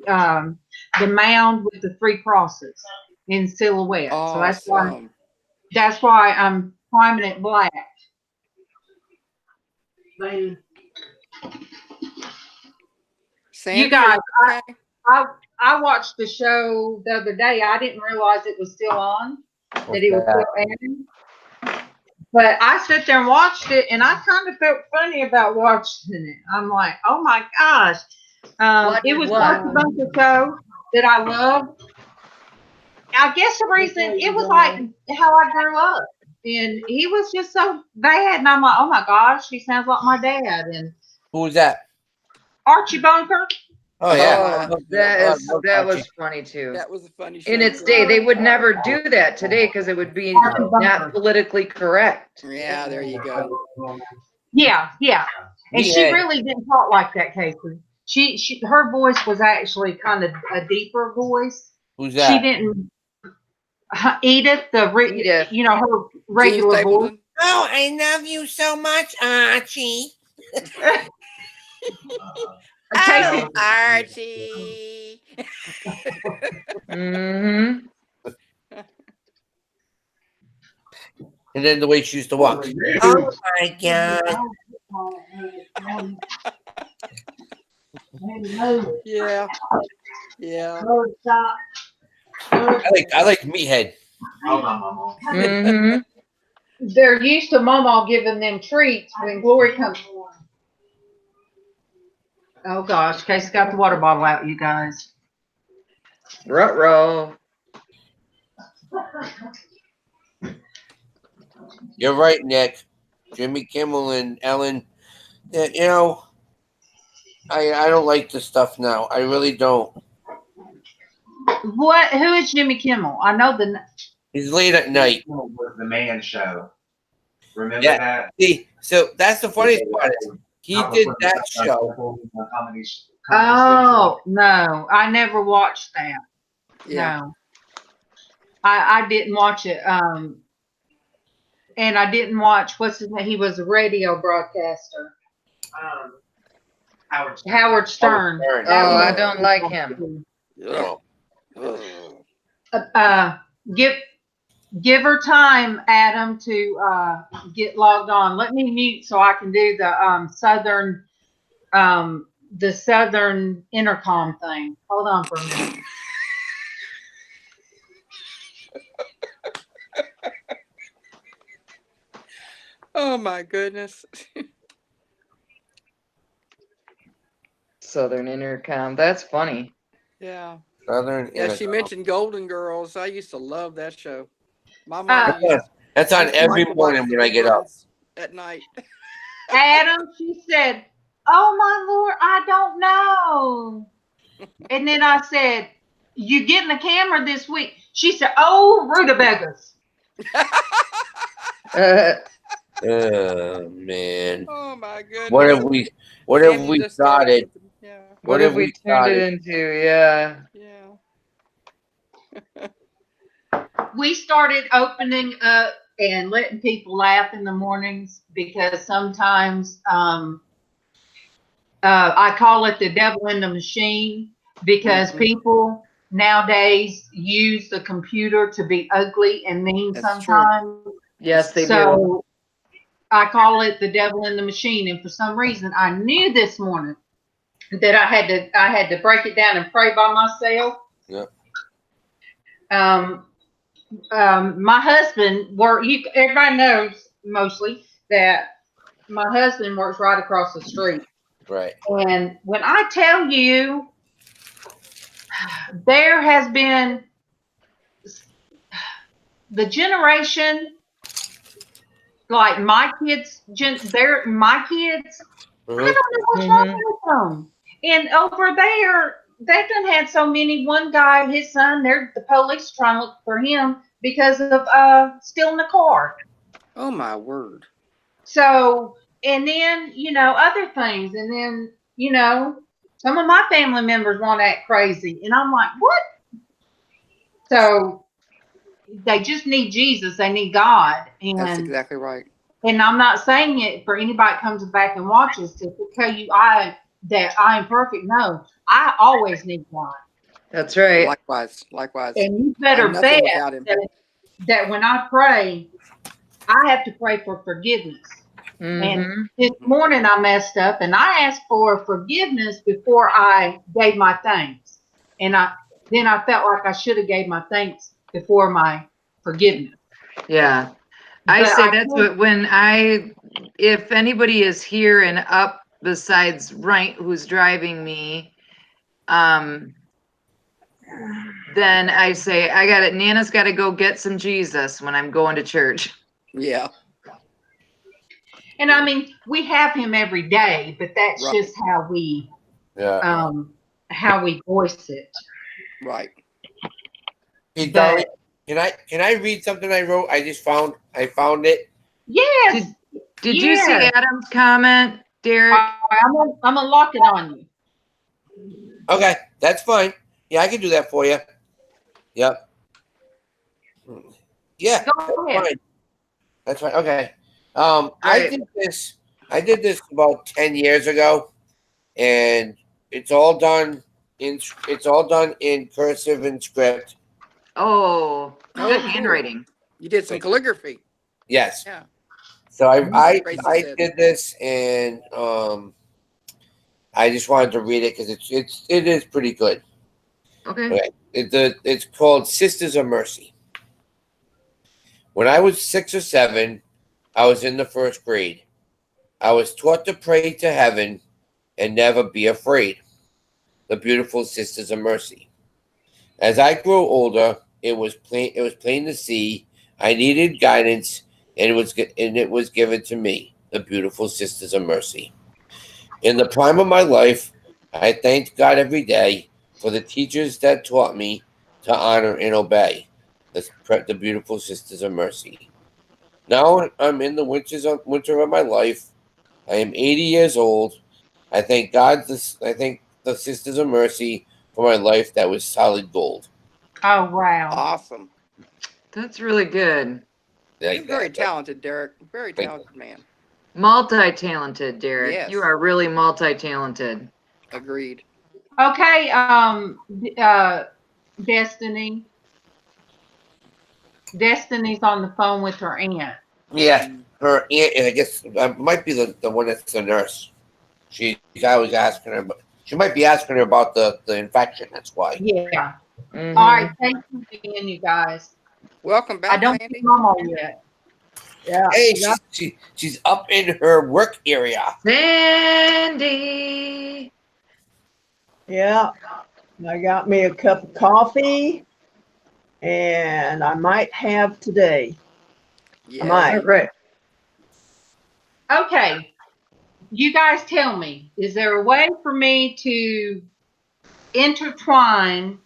the mound with the 3 crosses in silhouette. Awesome. So that's why I'm priming it black. Sandi, you guys, I watched the show the other day. I didn't realize it was still on, that it was still airing. But I sat there and watched it, and I kind of felt funny about watching it. I'm like, oh my gosh. It was a bunch of shows that I loved. I guess the reason, it was like how I grew up. And he was just so bad. And I'm like, oh my gosh, he sounds like my dad. And who was that? Archie Bunker. Oh yeah, that was funny too. That was a funny show. In its day, they would never do that today because it would be not politically correct. Yeah, there you go. Yeah. And she really didn't talk like that, Casey. her voice was actually kind of a deeper voice. Who's that? She didn't. Edith, Edith. You know, her regular voice. Oh, I love you so much, Archie. Oh, Archie. Mm-hmm. And then the way she used to walk. Oh my God. Yeah. Yeah. I like Meathead. Mm-hmm. They're used to MawMaw giving them treats when Glory comes. Oh gosh, Casey got the water bottle out, you guys. Ruh-roh. You're right, Nick. Jimmy Kimmel and Ellen. Yeah, you know, I don't like this stuff now. I really don't. What? Who is Jimmy Kimmel? I know He's late at night. The Man Show. Remember Yeah. that? See, so that's the funniest part. He did that show. Oh no, I never watched that. Yeah. No, I didn't watch it. And I didn't watch what's his name. He was a radio broadcaster. Howard Stern. Oh, I don't like him. No. Give her time, Adam, to get logged on. Let me mute so I can do the southern intercom thing. Hold on for a minute. Oh my goodness. Southern Intercom. That's funny. Yeah. Southern Yeah, she Intercom. mentioned Golden Girls. I used to love that show. My mom That's on every morning when I get up. At night. Adam, she said, "Oh my Lord, I don't know." And then I said, "You getting the camera this week?" She said, "Oh, rutabagas." Man. Oh my goodness. What have we started? Yeah. What have we turned it into? Yeah. Yeah. We started opening up and letting people laugh in the mornings because sometimes I call it the devil in the machine because people nowadays use the computer to be ugly and mean sometimes. True. Yes, they do. So I call it the devil in the machine. And for some reason, I knew this morning that I had to break it down and pray by myself. Yep. My husband everybody knows mostly that my husband works right across the street. Right. And when I tell you, there has been the generation, like my kids, I don't know what's wrong with them. And over there, they've done had so many. One guy, his son, the police trying to look for him because of stealing a car. Oh my word. So, and then, other things. And then, some of my family members want to act crazy. And I'm like, what? So they just need Jesus. They need God. And that's exactly right. And I'm not saying it for anybody that comes back and watches to tell you that I am perfect. No, I always need God. That's right. Likewise. And you better bet that when I pray, I have to pray for forgiveness. Mm-hmm. And this morning I messed up and I asked for forgiveness before I gave my thanks. And then I felt like I should have gave my thanks before my forgiveness. Yeah. That's what if anybody is here and up besides Right who's driving me, then I say Nana's got to go get some Jesus when I'm going to church. Yeah. And I mean, we have him every day, but that's right. just how we voice it. Right. Hey, Darling, can I read something I wrote? I found it. Yes. Did you see Adam's comment, Derek? I'm gonna lock it on you. Okay, that's fine. Yeah, I can do that for you. Yep. Yeah, Go ahead. fine. That's fine. Okay. I did this about 10 years ago, and it's all done in cursive and script. Oh, good cool. handwriting. You did some calligraphy. Yes. Yeah. So I Traci did this, and I just wanted to read it because it is pretty good. Okay. It's called Sisters of Mercy. When I was 6 or 7, I was in the 1st grade. I was taught to pray to heaven and never be afraid. The beautiful Sisters of Mercy. As I grew older, it was plain to see I needed guidance, and it was given to me. The beautiful Sisters of Mercy. In the prime of my life, I thanked God every day for the teachers that taught me to honor and obey the beautiful Sisters of Mercy. Now I'm in the winter of my life. I am 80 years old. I thank God. I thank the Sisters of Mercy for my life that was solid gold. Oh, wow. Awesome. That's really good. You're very talented, Derek. Very talented man. Multi-talented, Derek. Yes. You are really multi-talented. Agreed. Okay, Destiny. Destiny's on the phone with her aunt. Yeah, her aunt, and I guess might be the one that's the nurse. She's always asking her, but she might be asking her about the infection. That's why. Yeah. Mm-hmm. All right, thank you again, you guys. Welcome back, I don't Sandy. see MawMaw yet. Yeah. Hey, she's up in her work area. Sandi. Yeah. I got me a cup of coffee, and I might have today. Yeah. I might. All right. Okay. You guys tell me, is there a way for me to intertwine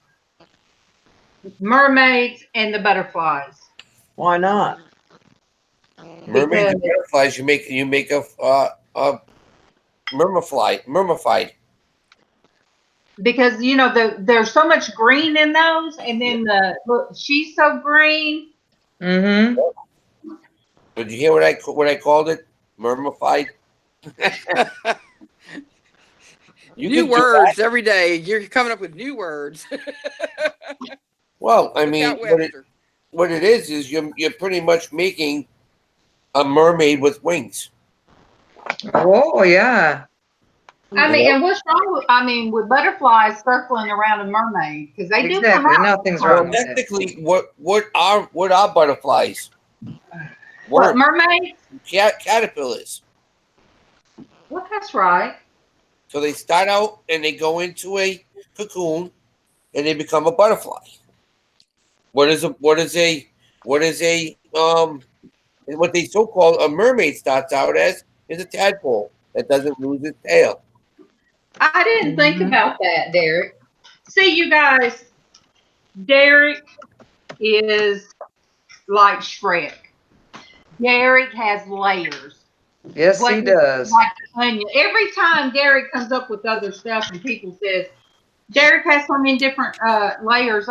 mermaids and the butterflies? Why not? Mermaids and butterflies. You make a mermified. Because you know there's so much green in those, and then look, she's so green. Mm-hmm. Did you hear what I called it? Mermified. New words every day. You're coming up with new words. Well, I mean, what it is you're pretty much making a mermaid with wings. Oh yeah. I mean, and what's wrong with butterflies circling around a mermaid? Because they do come out. Nothing's wrong with technically, what are butterflies? What, mermaids? Caterpillars. Well, that's right. So they start out and they go into a cocoon and they become a butterfly. What they so-called a mermaid starts out as is a tadpole that doesn't lose its tail. I didn't think about that, Derek. See, you guys, Derek is like Shrek. Derek has layers. Yes, he does. Like onion. Every time Derek comes up with other stuff and people says, Derek has so many different layers,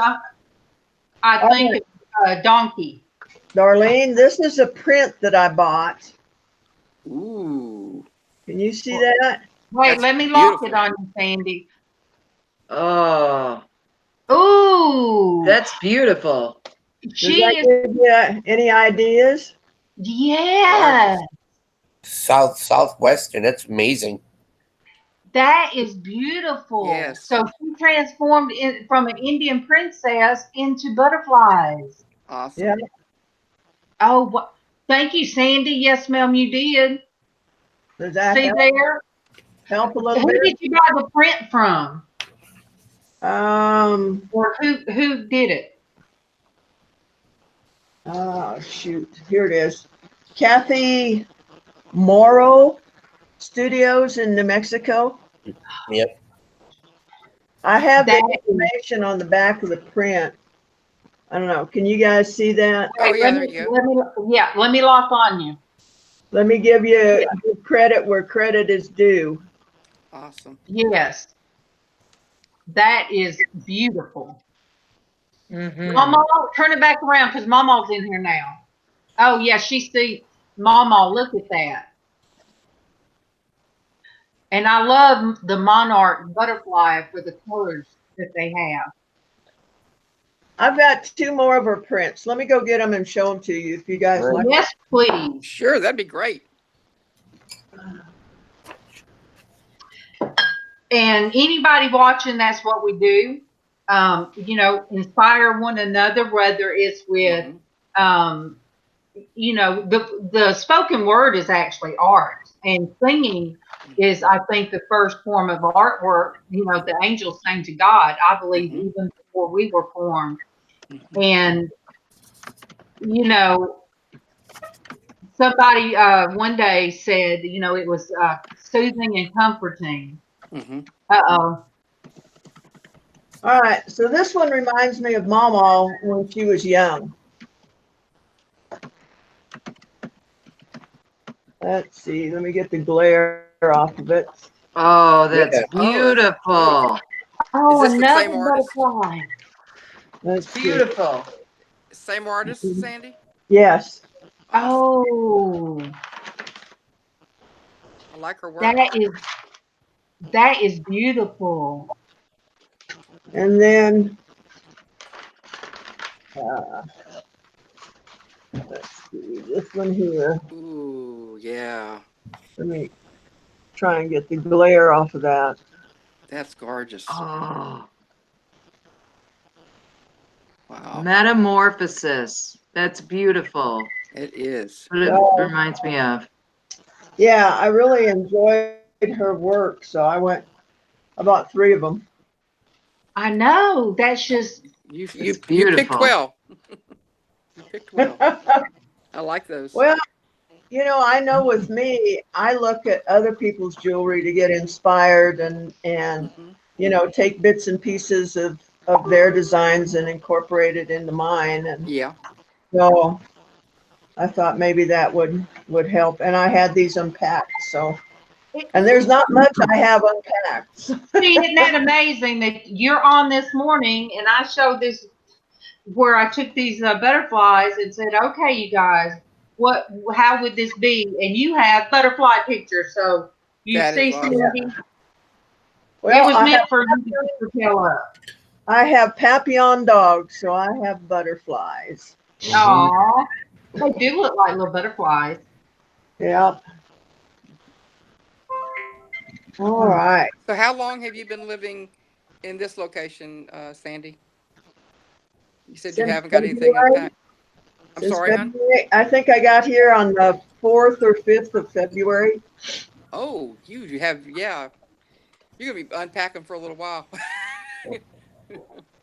I think it's a donkey. Darlene, this is a print that I bought. Ooh. Can you see that? Wait, let me lock it on you, Sandy. Oh. Ooh. That's beautiful. Does that give you any ideas? Yeah. Southwestern. That's amazing. That is beautiful. Yes. So she transformed from an Indian princess into butterflies. Awesome. Yeah. Oh, thank you, Sandy. Yes, ma'am, you did. Does that See help? there? Help a little Who bit? did you buy the print from? Or who did it? Oh, shoot. Here it is. Kathy Morrow Studios in New Mexico. Yep. I have the information on the back of the print. I don't know. Can you guys see that? Oh, yeah, there you go. Let me lock on you. Let me give you credit where credit is due. Awesome. Yes. That is beautiful. MawMaw, turn it back around because MawMaw's in here now. Oh yeah, she sees MawMaw. Look at that. And I love the monarch butterfly for the colors that they have. I've got 2 more of her prints. Let me go get them and show them to you if you guys like. Yes, please. Sure, that'd be great. And anybody watching, that's what we do. You know, inspire one another, whether it's with, you know, the spoken word is actually art, and singing is, I think, the first form of artwork. You know, the angels sang to God, I believe, even before we were formed. And, you know, somebody one day said, you know, it was soothing and comforting. Uh-oh. All right, so this one reminds me of MawMaw when she was young. Let's see, let me get the glare off of it. Oh, that's beautiful. Oh, Is this the another same artist? butterfly. That's Beautiful. Same artist, Sandy? Yes. Oh, I like her work. that is beautiful. And then let's see, this one here. Ooh, yeah. Let me try and get the glare off of that. That's gorgeous. Oh. Wow. Metamorphosis. That's beautiful. It is. What it reminds me of. Yeah, I really enjoyed her work, so I bought 3 of them. I know. That's just You beautiful. picked well. You picked well. I like those. Well, you know, I know with me, I look at other people's jewelry to get inspired and you know, take bits and pieces of their designs and incorporate it into mine. And so I thought maybe that would help. And I had these unpacked, so. And there's not much I have unpacked. See, isn't that amazing that you're on this morning and I showed this where I took these butterflies and said, okay, you guys, how would this be? And you have butterfly pictures. So you That see, awesome. Sandy, Well, it was meant for you to tell up. I have papillon dogs, so I have butterflies. Aw, they do look like little butterflies. Yeah. All right. So how long have you been living in this location, Sandy? You said you haven't got anything unpacked. I'm sorry, hon? I think I got here on the 4th or 5th of February. Oh, you have, yeah. You're going to be unpacking for a little while.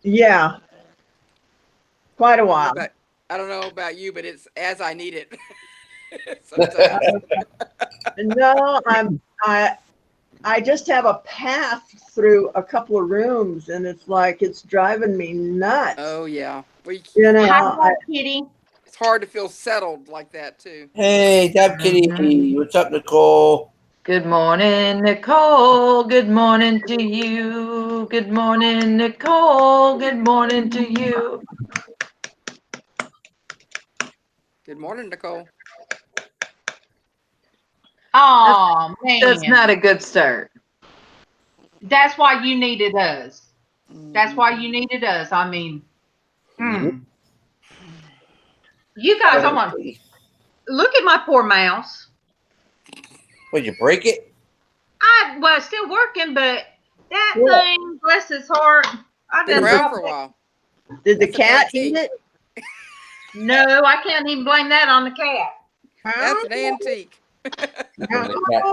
Yeah. Quite a while. I don't know about you, but it's as I need it. No, I just have a path through a couple of rooms, and it's like it's driving me nuts. Oh yeah, well, you know, hi, Kitty. It's hard to feel settled like that too. Hey, Dab Kitty, what's up, Nicole? Good morning, Nicole. Good morning to you. Good morning, Nicole. Good morning to you. Good morning, Nicole. Oh, man. That's not a good start. That's why you needed us. That's why you needed us. I mean, you guys, I'm on. Look at my poor mouse. Would you break it? Well, it's still working, but that thing, bless his heart. I've been around for a while. Did the cat eat it? No, I can't even blame that on the cat. That's an antique. The cat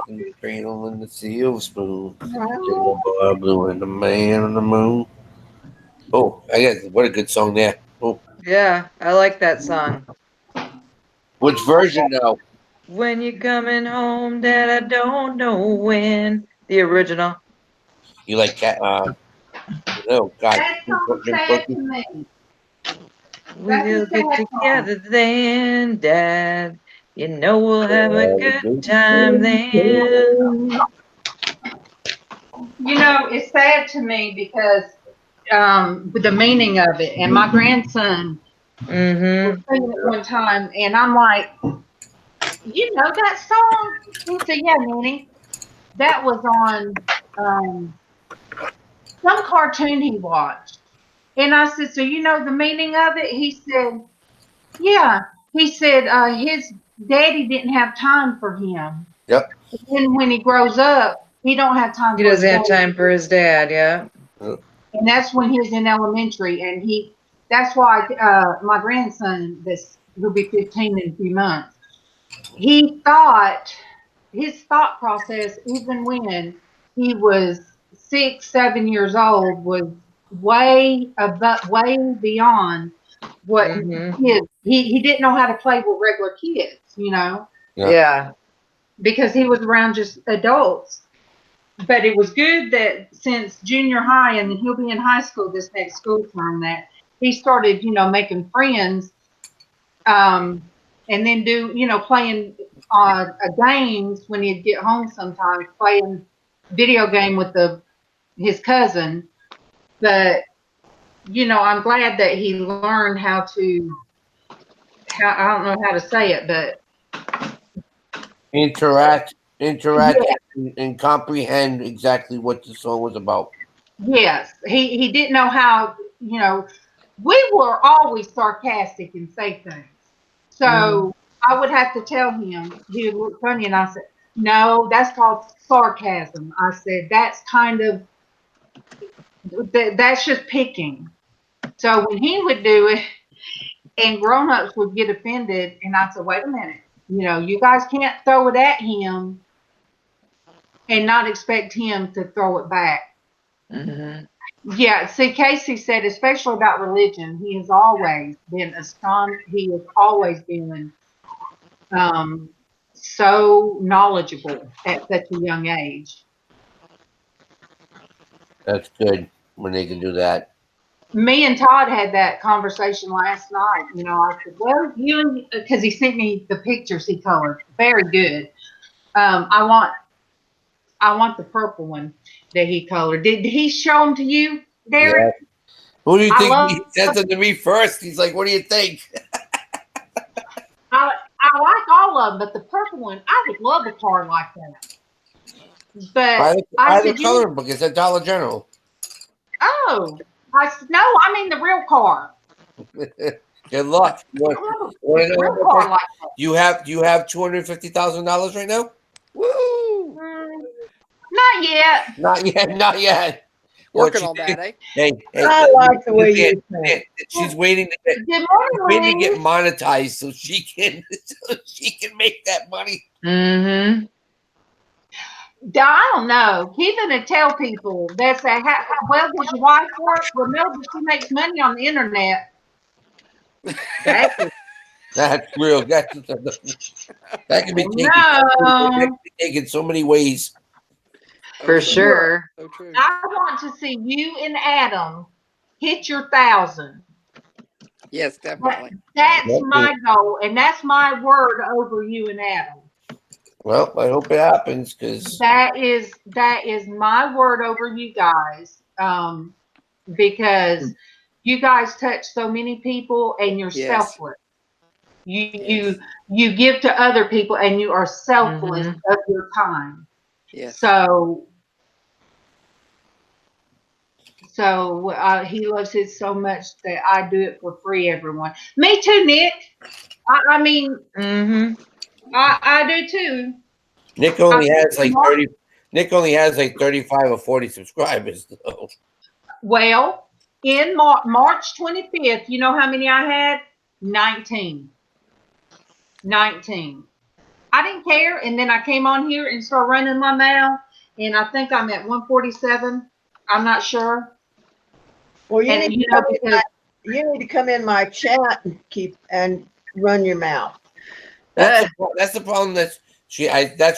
in the cradle and the silver spoon. The boy blue and the man on the moon. Oh, what a good song there. Oh, yeah, I like that song. Which version though? When you're coming home, Dad, I don't know when. The original. You like cat? Oh God. That's so sad to me. We'll get together then, Dad. You know we'll have a good time then. You know, it's sad to me because with the meaning of it, and my grandson was singing it one time, and I'm like, you know that song? He said, yeah, Nanny. That was on some cartoon he watched. And I said, so you know the meaning of it? He said, yeah. He said his daddy didn't have time for him. Yep. And when he grows up, he don't have time He for his doesn't have dad. time for his dad, yeah. And that's when he was in elementary. And that's why my grandson, who'll be 15 in a few months, his thought process, even when he was 6, 7 years old, was way beyond what kids. He didn't know how to play with regular kids, you know. Yeah. Because he was around just adults. But it was good that since junior high, and he'll be in high school this next school term, that he started, you know, making friends, and then playing games when he'd get home sometimes, playing video game with his cousin. But, you know, I'm glad that he learned I don't know how to say it, but interact and comprehend exactly what the song was about. Yes, he didn't know how, you know, we were always sarcastic and say things. So I would have to tell him, he would look funny, and I said, no, that's called sarcasm. I said, that's kind of, that's just picking. So when he would do it, and grown-ups would get offended, and I said, wait a minute, you know, you guys can't throw it at him and not expect him to throw it back. Yeah, see, Casey said, especially about religion, he has always been he has always been so knowledgeable at such a young age. That's good when they can do that. Me and Todd had that conversation last night. You know, I said, well, because he sent me the pictures he colored. Very good. I want the purple one that he colored. Did he show them to you, Derek? Yeah. Who do you think he sent them to me first? He's like, what do you think? I like all of them, but the purple one, I would love a card like that. But I the color book. It's at Dollar General. Oh, I mean the real card. Good luck. You have $250,000 right now? Woo! Not yet. Not yet. Working on that, eh? Hey, I like the way you think. She's waiting to get monetized so she can make that money. I don't know. He's gonna tell people that say, well, does your wife work? Well, no, but she makes money on the internet. That's real. That can be taken so many ways. For sure. So true. I want to see you and Adam hit your 1,000. Yes, definitely. That's my goal, and that's my word over you and Adam. Well, I hope it happens, because that is my word over you guys. Because you guys touch so many people, and you're selfless. You give to other people, and you are selfless of your time. Yes. So he loves it so much that I do it for free, everyone. Me too, Nick. I mean, I do too. Nick only has like 30. Nick only has like 35 or 40 subscribers, though. Well, in March 25th, you know how many I had? 19. I didn't care, and then I came on here and started running my mouth, and I think I'm at 147. I'm not sure. Well, you need to come in my chat and run your mouth. That's the problem. That's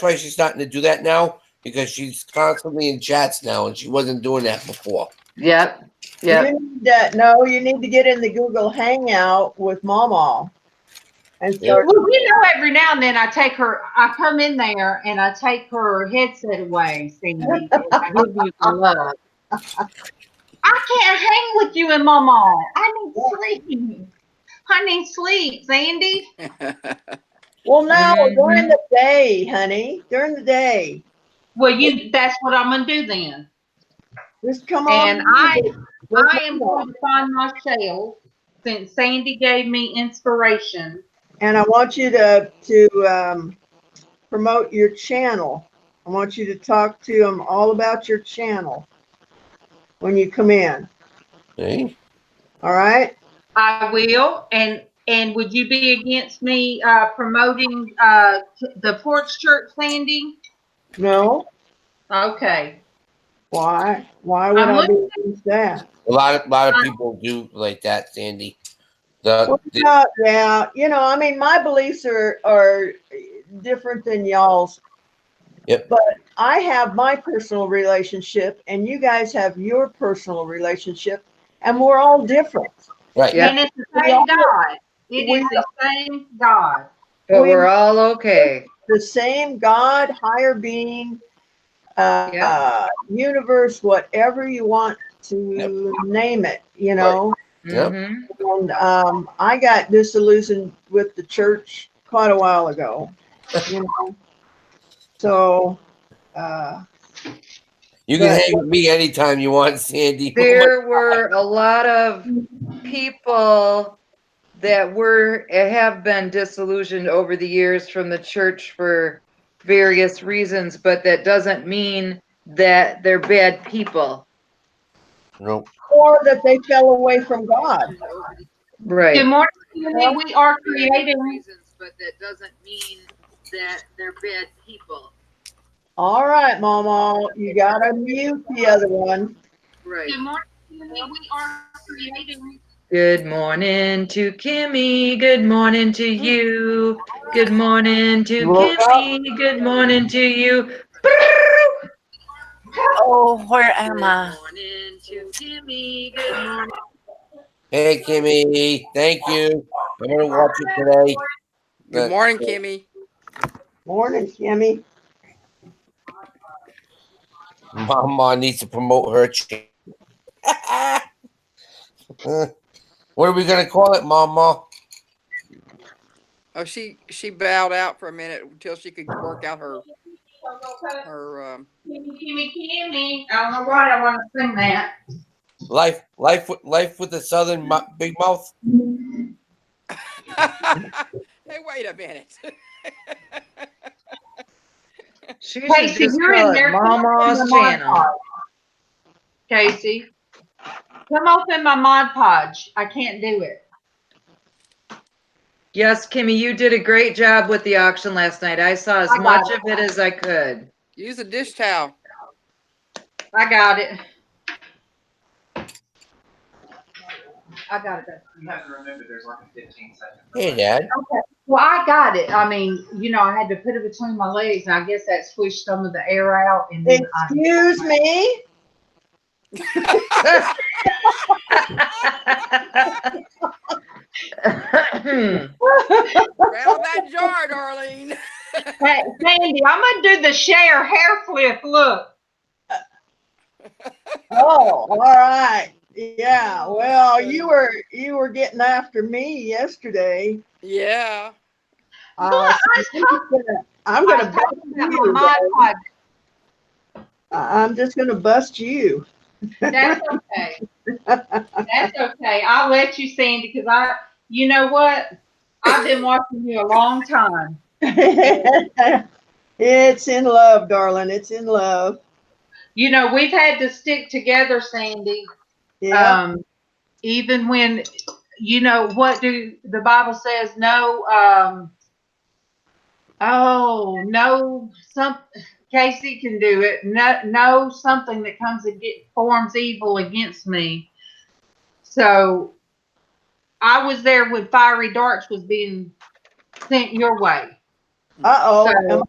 why she's starting to do that now, because she's constantly in chats now, and she wasn't doing that before. Yep. You need to get in the Google Hangout with MawMaw. And Yeah. start. Well, every now and then I come in there and I take her headset away, Sandy. I give you the love. I can't hang with you and MawMaw. I need sleep. I need sleep, Sandy. Well, now during the day, honey, during the day. Well, that's what I'm gonna do then. Just come on. And I am going to find my shelf since Sandy gave me inspiration. And I want you to promote your channel. I want you to talk to them all about your channel when you come in. Hey. All right. I will. And would you be against me promoting the Porch Church, Sandy? No. Okay. Why? Why would I be against that? A lot of people do like that, Sandy. Yeah, I mean, my beliefs are different than y'all's. Yep. But I have my personal relationship, and you guys have your personal relationship, and we're all different. Right. And it's the same God. It is the same God. But we're all okay. The same God, higher being, universe, whatever you want to name it, you know. Yep. And I got disillusioned with the church quite a while ago, you know. So you can hang with me anytime you want, Sandy. There were a lot of people that have been disillusioned over the years from the church for various reasons, but that doesn't mean that they're bad people. Nope. Or that they fell away from God. Right. Good morning. We are creating reasons, but that doesn't mean that they're bad people. All right, MawMaw, you gotta mute the other one. Right. Good morning. We are creating. Good morning to Kimmy. Good morning to you. Good morning to Kimmy. Good morning to you. Oh, where am I? Good morning to Kimmy. Good morning. Hey, Kimmy. Thank you. I'm going to watch it today. Good morning, Kimmy. Morning, Kimmy. MawMaw needs to promote her channel. What are we going to call it, MawMaw? Oh, she bowed out for a minute until she could work out her Kimmy. I don't know why I want to sing that. Life with the Southern big mouth. Hey, wait a minute. She Casey, should just you're call in it there. MawMaw's channel. Casey, come open my Mod Podge. I can't do it. Yes, Kimmy, you did a great job with the auction last night. I saw as much of it as I could. Use a dish towel. I got it. I got it. You have to remember there's like a 15-second. Hey, Dad. Okay. Well, I got it. I mean, I had to put it between my legs, and I guess that swished some of the air out. And then Excuse me? Rattle that jar, Darlene. Hey, Sandy, I'm gonna do the hair flip. Look. Oh, all right. Yeah. Well, you were getting after me yesterday. Yeah. I'm gonna bust you. I'm just gonna bust you. That's okay. That's okay. I'll let you, Sandy, because you know what? I've been watching you a long time. It's in love, darling. It's in love. We've had to stick together, Sandy. Yeah. Even when, what the Bible says, no, Casey can do it. No, something that forms evil against me. So I was there when fiery darts was being sent your way. Uh-oh. So,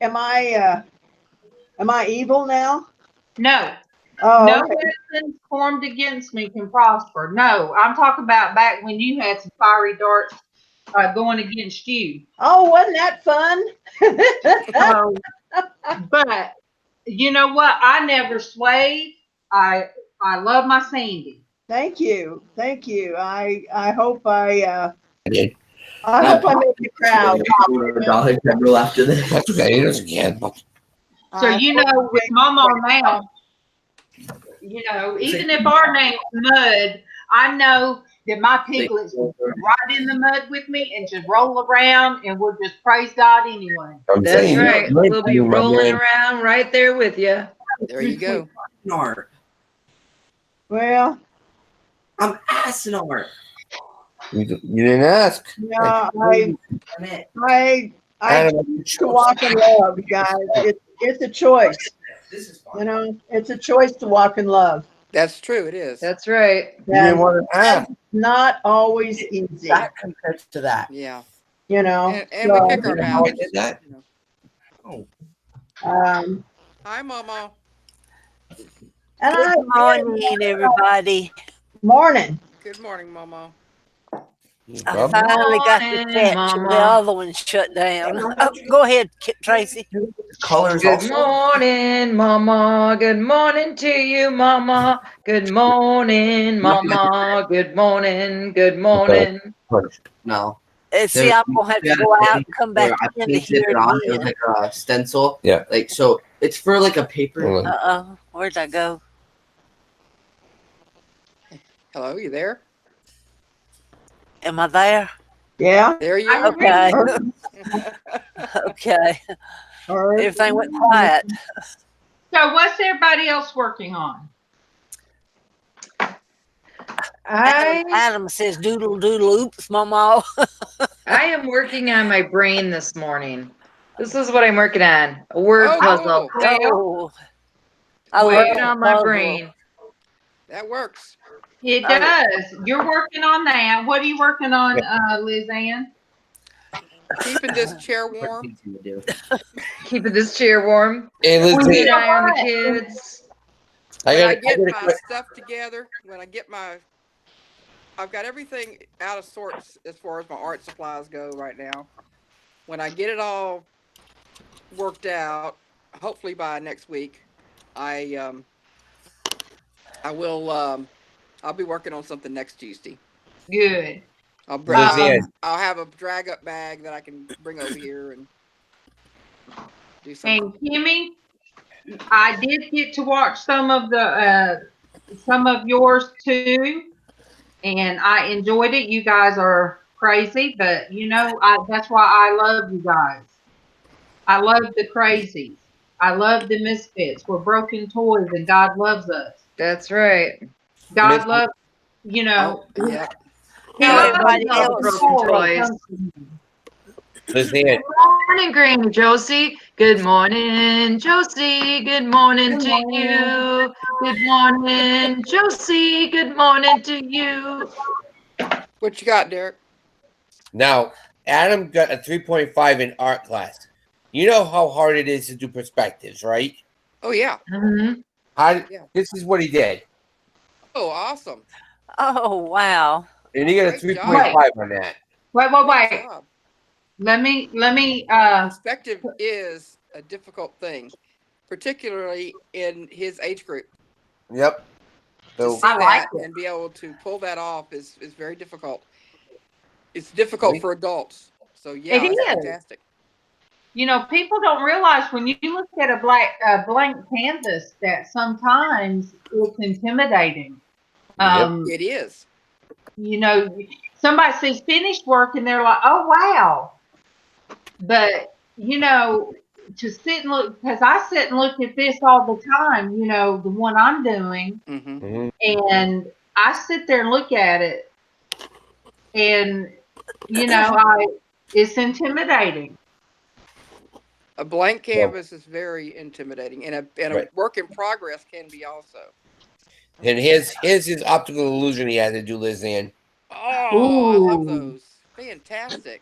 am I evil now? No. Oh, no okay. weapon formed against me can prosper. No, I'm talking about back when you had some fiery darts going against you. Oh, wasn't that fun? But you know what? I never swayed. I love my Sandi. Thank you. Thank you. I hope I did. I hope I made you proud. After this. That's okay. It doesn't get. So you know, with MawMaw now, you know, even if our name's Mud, I know that my piglets will right in the mud with me and just roll around, and we'll just praise God anyway. That's right. We'll be rolling around right there with you. There you go. Well, I'm asking art. You didn't ask. Yeah, I to walk in love, guys. It's a choice. You know, it's a choice to walk in love. That's true. It is. That's right. You didn't want to ask. Not always easy. That compared to that. Yeah. You know. And we kick our mouths. Oh. Hi, Mama. And Good morning, everybody. Morning. Good morning, Mama. I finally got the text. The other one shut down. Oh, go ahead, Traci. Colors. Good morning, Mama. Good morning to you, Mama. Good morning, Mama. Good morning. Good morning. No. See, I'm gonna have to go out and come back in to hear it again. It was like a stencil. Yeah. Like so, it's for like a paper. Where'd I go? Hello, you there? Am I there? Yeah. There you are. Okay. Okay. Everything went quiet. So what's everybody else working on? Adam says doodle doodle oops, MawMaw. I am working on my brain this morning. This is what I'm working on. A word puzzle. Oh, I love working on my brain. That works. It does. You're working on that. What are you working on, LizzAnn? Keeping this chair warm. Keeping this chair warm. Hey, Keep LizzAnn. an eye on the kids. When I get my stuff together, I've got everything out of sorts as far as my art supplies go right now. When I get it all worked out, hopefully by next week, I'll be working on something next Tuesday. Good. I'll have a drag up bag that I can bring over here and do something. And Kimmy, I did get to watch some of yours too, and I enjoyed it. You guys are crazy, but you know, that's why I love you guys. I love the crazies. I love the misfits. We're broken toys, and God loves us. That's right. God loves, you know. Yeah. Everybody else. Toys. Good morning, Granny Josie. Good morning, Josie. Good morning to you. Good morning, Josie. Good morning to you. What you got, Derek? Now, Adam got a 3.5 in art class. You know how hard it is to do perspectives, right? Oh, yeah. Mm-hmm. This is what he did. Oh, awesome. Oh, wow. And he got a 3.5 on that. Wait. Let me. Perspective is a difficult thing, particularly in his age group. Yep. So I like it and be able to pull that off is very difficult. It's difficult for adults. So yeah, it's fantastic. You know, people don't realize when you look at a blank canvas that sometimes it's intimidating. It is. You know, somebody says finished work and they're like, "Oh wow," but you know, to sit and look, because I sit and look at this all the time. You know, the one I'm doing, and I sit there and look at it, and you know, it's intimidating. A blank canvas is very intimidating, and a work in progress can be also. And his is optical illusion he had to do, LizzAnn. Oh, I love those. Fantastic.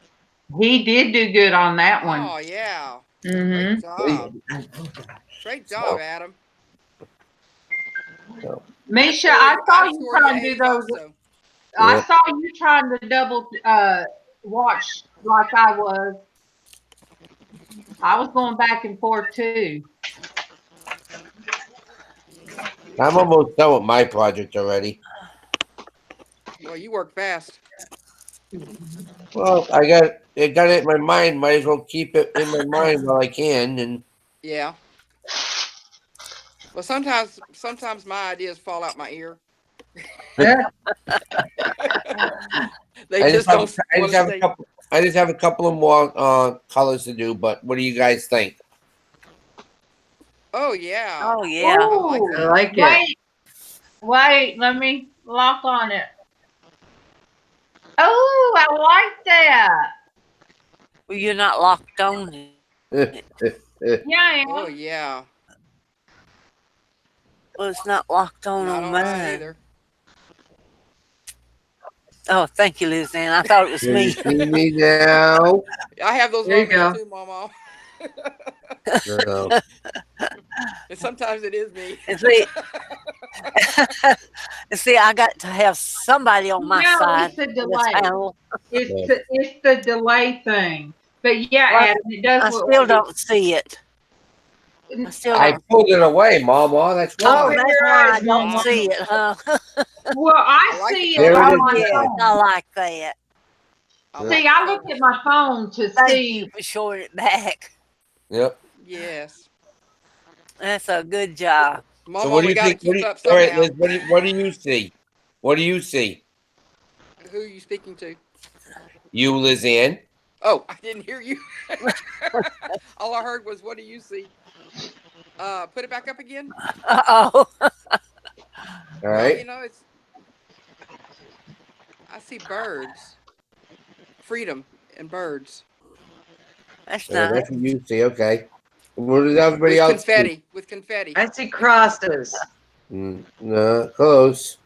He did do good on that one. Oh, yeah. Mm-hmm. Great job. Great job, Adam. Misha, I saw you trying to do those. I saw you trying to double watch like I was going back and forth too. I'm almost done with my project already. Well, you work fast. Well, I got it in my mind. Might as well keep it in my mind while I can. And Yeah. Well, sometimes my ideas fall out my ear. They just don't. I just have a couple of more colors to do. But what do you guys think? Oh yeah. Oh yeah. I like it. Wait, let me lock on it. Oh, I like that. Well, you're not locked on it. Yeah, I am. Oh yeah. Well, it's not locked on Not on mine mine either. Oh, thank you, LizzAnn. I thought it was Can me. you see me now? I have those There you moments go. too, MawMaw. No. And sometimes it is me. And see, I got to have somebody on my side. It's the of this delay. panel. It's the delay thing. But yeah, Well, Adam, it does. I still don't see it. I pulled it away, MawMaw. That's why. Oh, that's why I don't see it, huh? Well, I like see the it color. on There it my is. Yeah, phone. I like that. See, I look at my phone to Thank see. you for showing it back. Yep. Yes. That's a good job. MawMaw, So what do we you got to think? keep up All right, somehow. Liz. What do you see? What do you see? Who are you speaking to? You, LizzAnn. Oh, I didn't hear you. All I heard was, "What do you see?" Put it back up again. Uh-oh. All Well, right. you know, I see birds, freedom, and birds. That's Yeah, nice. that's what you see. Okay. What does everybody With else confetti. see? With confetti. I see crosses. No, close.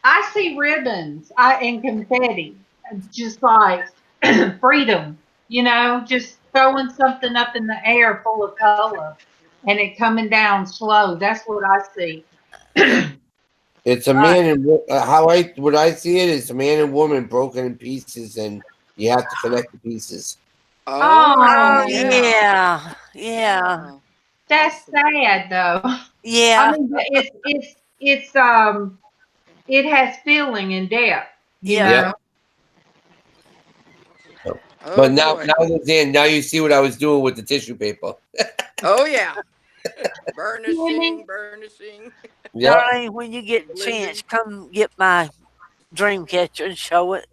I see ribbons and confetti, just like freedom, just throwing something up in the air full of color and it coming down slow. That's what I see. It's a man and what I see it is a man and woman broken in pieces, and you have to connect the pieces. Oh, yeah. Yeah. That's sad though. Yeah. I mean, it has feeling and depth. Yeah. Oh, But now, boy. LizzAnn, now you see what I was doing with the tissue paper. Oh yeah. Burnishing. Yeah. Darling, when you get a chance, come get my dream catcher and show it.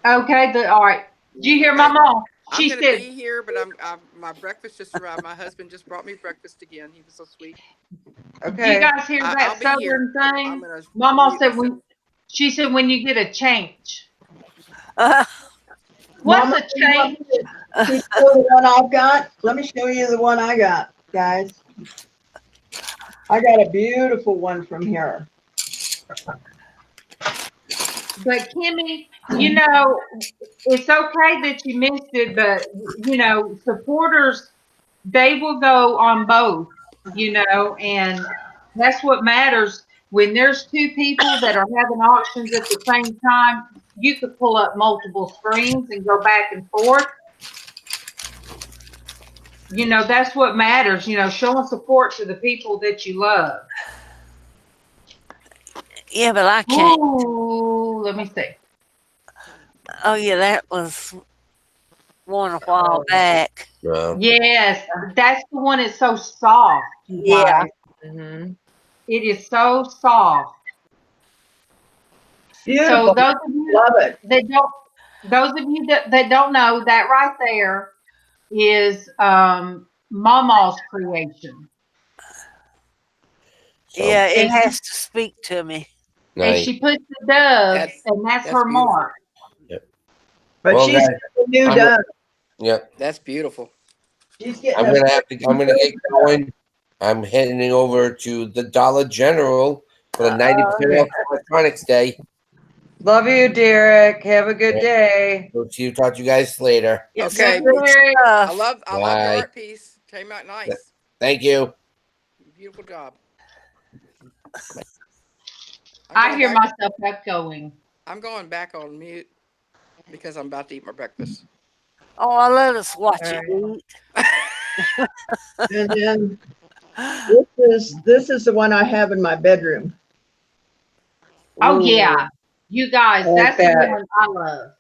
Okay, all right. Did you hear my mom? I'm going to be here, but my breakfast just arrived. My husband just brought me breakfast again. He was so sweet. Okay. Do you guys hear that southern thing? Mama said she said when you get a change. What's Mama, a change? See the one I've got? Let me show you the one I got, guys. I got a beautiful one from here. But Kimmy, it's okay that you missed it, but supporters, they will go on both, and that's what matters. When there's two people that are having auctions at the same time, you could pull up multiple screens and go back and forth. That's what matters, showing support to the people that you love. Yeah, but I can't. Ooh, let me see. Oh, yeah, that was one a while back. Yes, that's the one that's so soft. Yeah. Mm-hmm. It is so soft. Beautiful. So those of you Love it. that don't know, that right there is MawMaw's creation. Yeah, it has to speak to me. And she puts the dove, and that's her beautiful. mark. Yep. But Well, she's guys, a new dove. Yep. That's beautiful. She's getting I'm gonna get going. I'm heading over to the Dollar General for the 90% off Electronics Day. Love you, Derek. Have a good day. We'll talk to you guys later. Okay. I love your art piece. Came out nice. Thank you. Beautiful job. I hear myself echoing. I'm going back on mute. because I'm about to eat my breakfast. Oh, let us watch it eat. And then this is the one I have in my bedroom. Oh yeah, you guys, that's the one I love.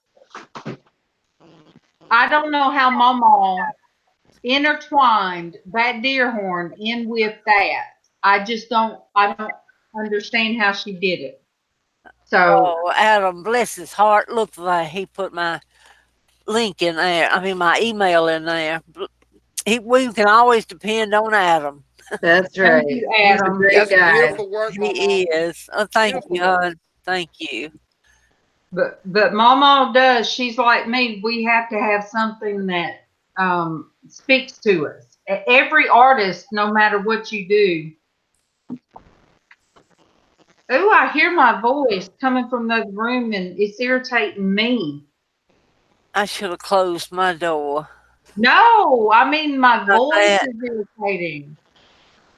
I don't know how MawMaw intertwined that deer horn in with that. I don't understand how she did it. So Adam, bless his heart, look like he put my link in there. I mean, my email in there. We can always depend on Adam. That's right. Thank you, He's a Adam. great guy. Beautiful work, He is. Oh, thank you, hon. Thank you. But MawMaw does. She's like me. We have to have something that speaks to us. Every artist, no matter what you do. Oh, I hear my voice coming from the room, and it's irritating me. I should have closed my door. No, I mean my voice is irritating.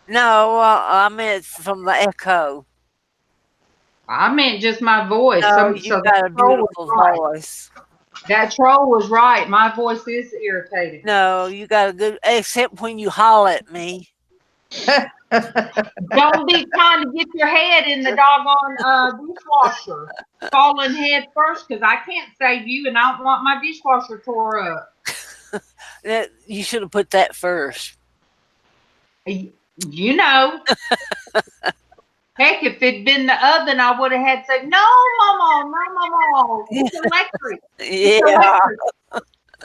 No, I meant from the echo. I meant just my voice. No, you got a beautiful voice. That troll was right. My voice is irritating. No, you got a good, except when you holler at me. Don't be trying to get your head in the doggone dishwasher. Falling head first, because I can't save you, and I don't want my dishwasher tore up. You should have put that first. You know. Heck, if it'd been the oven, I would have had to say, no, MawMaw. It's electric. Yeah. It's electric.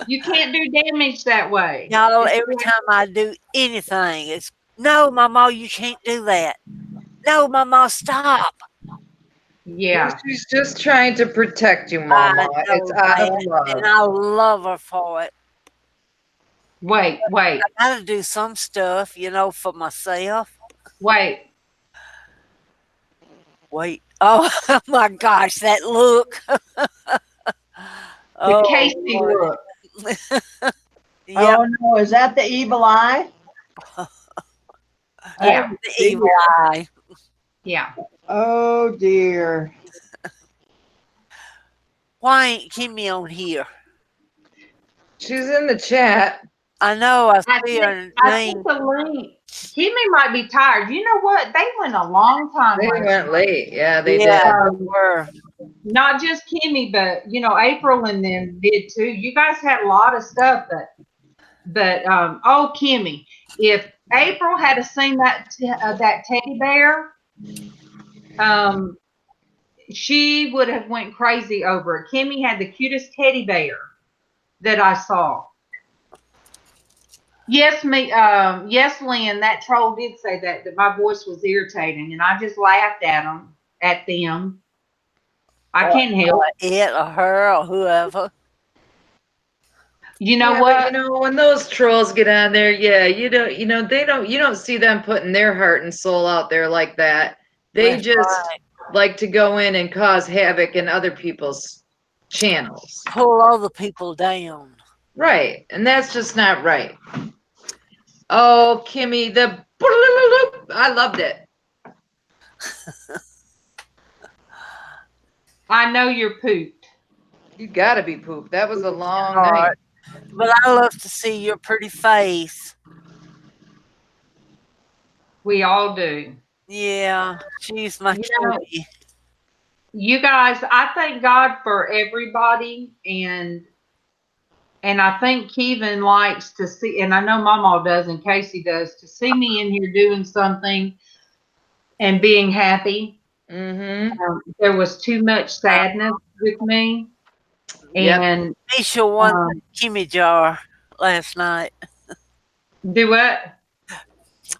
You can't do damage that way. Y'all, every time I do anything, it's, no, MawMaw, you can't do that. No, MawMaw, stop. Yeah. She's just trying to protect you, MawMaw. It's out of love. And I love her for it. Wait. I gotta do some stuff, for myself. Wait. Oh, my gosh, that look. The Casey look. Yep. Oh no, is that the evil eye? Yeah. The evil eye. Yeah. Oh dear. Why ain't Kimmy on here? She's in the chat. I know. I see her name. The link. Kimmy might be tired. You know what? They went a long time. They went late. Yeah, they did. They were. Not just Kimmy, but April and them did too. You guys had a lot of stuff, but oh, Kimmy, if April had seen that teddy bear, she would have went crazy over it. Kimmy had the cutest teddy bear that I saw. Yes, Lynn, that troll did say that my voice was irritating, and I just laughed at them. I can't help it, or her, or whoever. You know what? When those trolls get on there, you don't see them putting their heart and soul out there like that. They just like to go in and cause havoc in other people's channels. Pull other people down. Right. And that's just not right. Oh, Kimmy, I loved it. I know you're pooped. You gotta be pooped. That was a long night. But I love to see your pretty face. We all do. Yeah, she's my cutie. You guys, I thank God for everybody, and I think Kevin likes to see, and I know MawMaw does, and Casey does, to see me in here doing something and being happy. Mm-hmm. There was too much sadness with me. And Misha won the Kimmy jar last night. Do what?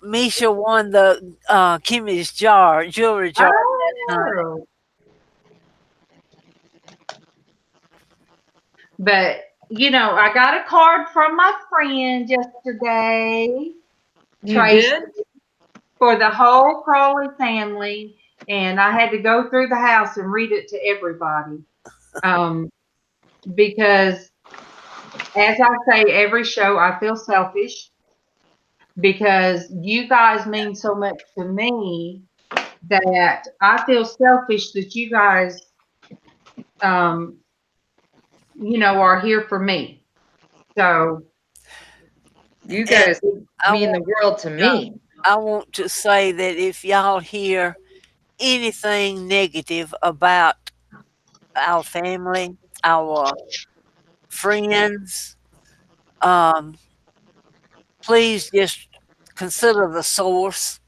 Misha won the Kimmy's jewelry jar last night. But I got a card from my friend yesterday. Traci, for the whole Crowley family, and I had to go through the house and read it to everybody. Because as I say every show, I feel selfish because you guys mean so much to me that I feel selfish that you guys are here for me. So you guys mean the world to me. I want to say that if y'all hear anything negative about our family, our friends, please just consider the source.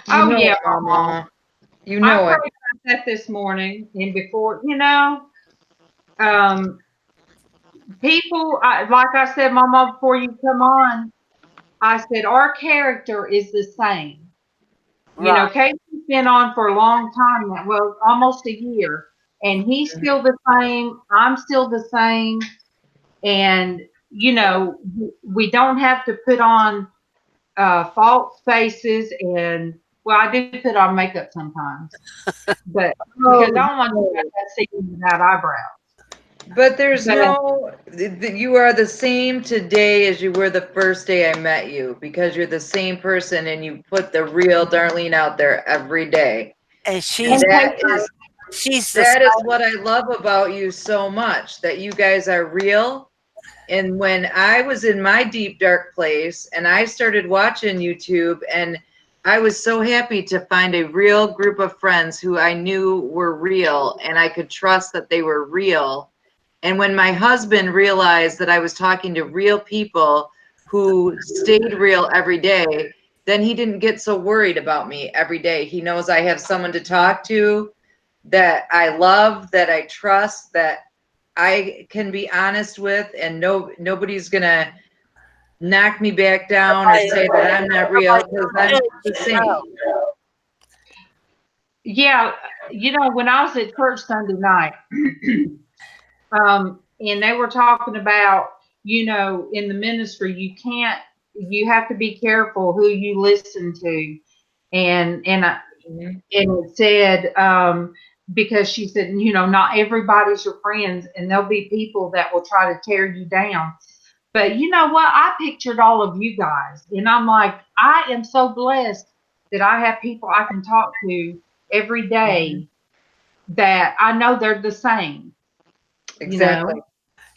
Yeah, MawMaw. I prayed about that this morning, and before people, like I said, MawMaw, before you come on, I said our character is the same. Right. Casey's been on for a long time now, well, almost a year, and he's still the same. I'm still the same, and we don't have to put on false faces, and well, I do put on makeup sometimes, but because I don't want to have that seeing without eyebrows. But there's you are the same today as you were the first day I met you, because you're the same person and you put the real Darlene out there every day. And that is what I love about you so much, that you guys are real. And when I was in my deep, dark place and I started watching YouTube, and I was so happy to find a real group of friends who I knew were real and I could trust that they were real. And when my husband realized that I was talking to real people who stayed real every day, then he didn't get so worried about me every day. He knows I have someone to talk to that I love, that I trust, that I can be honest with, and nobody's going to knock me back down or say that I'm not real, because I'm the same. Yeah, when I was at church Sunday night, and they were talking about, in the ministry, you have to be careful who you listen to. And it said, because she said, not everybody's your friends, and there'll be people that will try to tear you down. But you know what? I pictured all of you guys, and I'm like, I am so blessed that I have people I can talk to every day that I know they're the same. Exactly.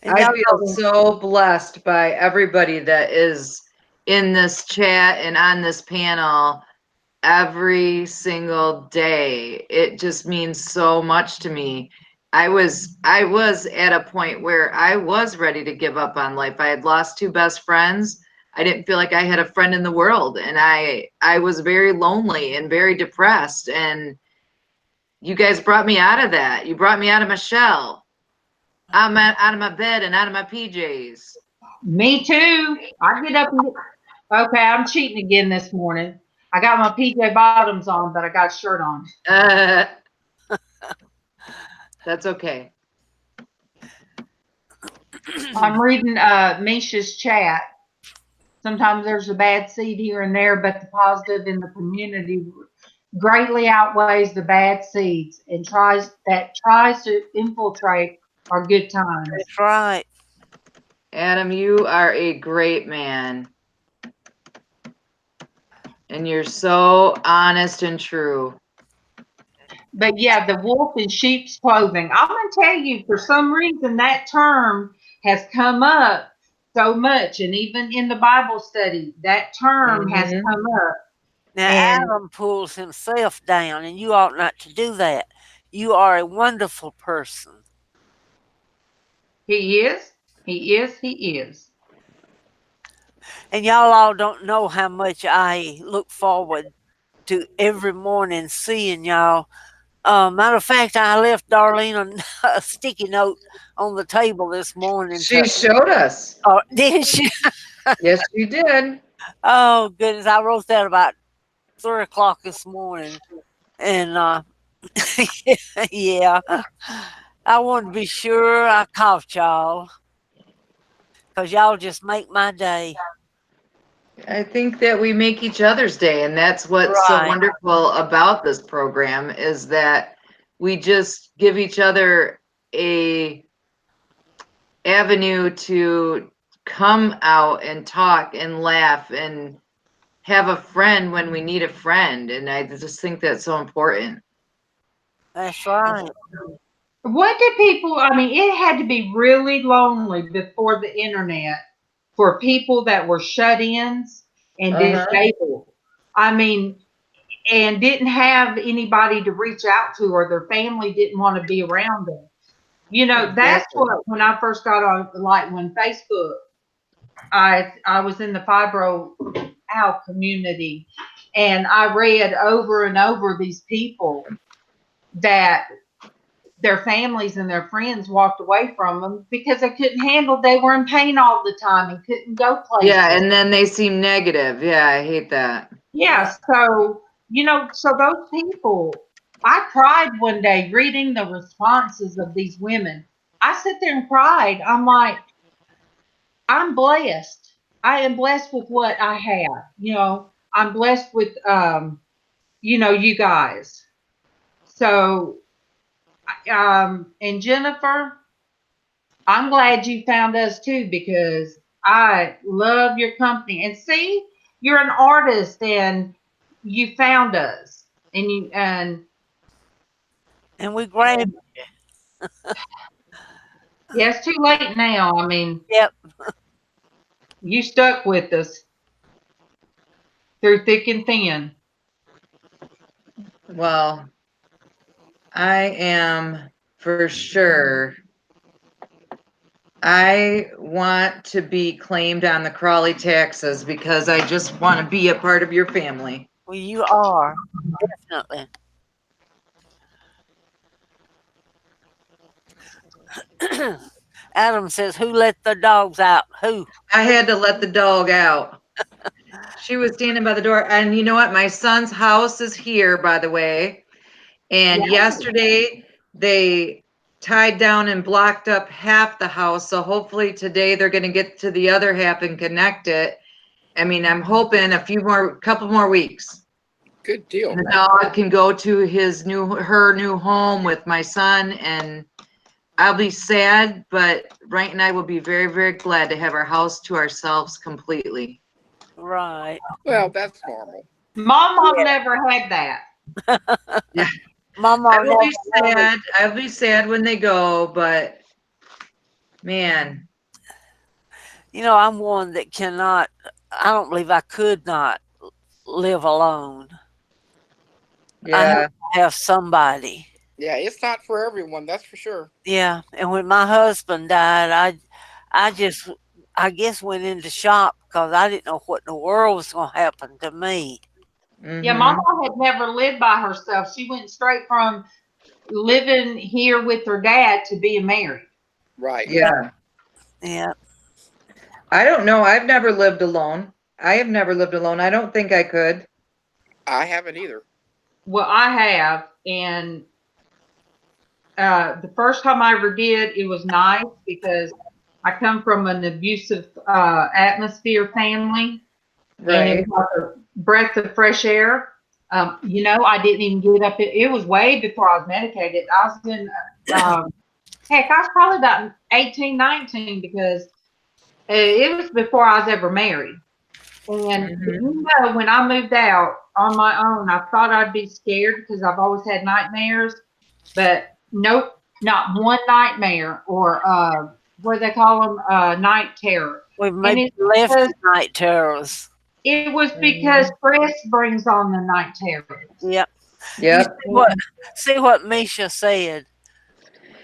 I feel so blessed by everybody that is in this chat and on this panel every single day. It just means so much to me. I was at a point where I was ready to give up on life. I had lost 2 best friends. I didn't feel like I had a friend in the world, and I was very lonely and very depressed, and you guys brought me out of that. You brought me out of my shell. I'm out of my bed and out of my PJs. Me too. I get up and okay, I'm cheating again this morning. I got my PJ bottoms on, but I got a shirt on. That's okay. I'm reading Misha's chat. Sometimes there's a bad seed here and there, but the positive in the community greatly outweighs the bad seeds and tries to infiltrate our good times. That's right. Adam, you are a great man. And you're so honest and true. But yeah, the wolf in sheep's clothing. I'm going to tell you, for some reason, that term has come up so much. And even in the Bible study, that term has come up. Now, Adam pulls himself down, and you ought not to do that. You are a wonderful person. He is. He is. He is. And y'all all don't know how much I look forward to every morning seeing y'all. Matter of fact, I left Darlene a sticky note on the table this morning. She showed us. Oh, did she? Yes, she did. Oh, goodness. I wrote that about 3 o'clock this morning. And yeah, I wanted to be sure I caught y'all, because y'all just make my day. I think that we make each other's day, and that's what's so wonderful about this program, is that we just give each other a avenue to come out and talk and laugh and have a friend when we need a friend. And I just think that's so important. That's right. What did people, I mean, it had to be really lonely before the internet for people that were shut-ins and disabled. I mean, and didn't have anybody to reach out to, or their family didn't want to be around them. You know, that's what, when I first got on, like when Facebook, I was in the fibro owl community, and I read over and over these people that their families and their friends walked away from them because they couldn't handle, they were in pain all the time and couldn't go places. Yeah, and then they seem negative. Yeah, I hate that. Yeah, so, you know, so those people, I cried one day reading the responses of these women. I sit there and cried. I'm like, I'm blessed. I am blessed with what I have. You know, I'm blessed with, you know, you guys. So, and Jennifer, I'm glad you found us too, because I love your company. And see, you're an artist and you found us, and we grabbed you. Yeah, it's too late now. I mean, yep. You stuck with us through thick and thin. Well, I am for sure. I want to be claimed on the Crawley taxes because I just want to be a part of your family. Well, you are, definitely. Adam says, who let the dogs out? Who? I had to let the dog out. She was standing by the door. And you know what? My son's house is here, by the way. And yesterday they tied down and blocked up half the house. So hopefully today they're going to get to the other half and connect it. I mean, I'm hoping couple more weeks. Good deal. The dog can go to her new home with my son, and I'll be sad, but Wright and I will be very, very glad to have our house to ourselves completely. Right. Well, that's normal. MawMaw never had that. Yeah. MawMaw I'll be sad when they go, but man. You know, I'm one that cannot, I don't believe I could not live alone. Yeah. I have to have somebody. Yeah, it's not for everyone, that's for sure. Yeah, and when my husband died, I guess went into shock because I didn't know what in the world was going to happen to me. Mm-hmm. Yeah, MawMaw had never lived by herself. She went straight from living here with her dad to being married. Right. Yeah. Yeah. I don't know. I've never lived alone. I have never lived alone. I don't think I could. I haven't either. Well, I have, and the first time I ever did, it was nice because I come from an abusive atmosphere family, right. And it was like a breath of fresh air. You know, I didn't even get up. It was way before I was medicated. I was in, heck, I was probably about 18, 19 because it was before I was ever married. And you know, when I moved out on my own, I thought I'd be scared because I've always had nightmares, but nope, not one nightmare or what do they call them? Night terror. We've maybe left night terrors. It was because stress brings on the night terrors. Yep. Yep. See what Misha said.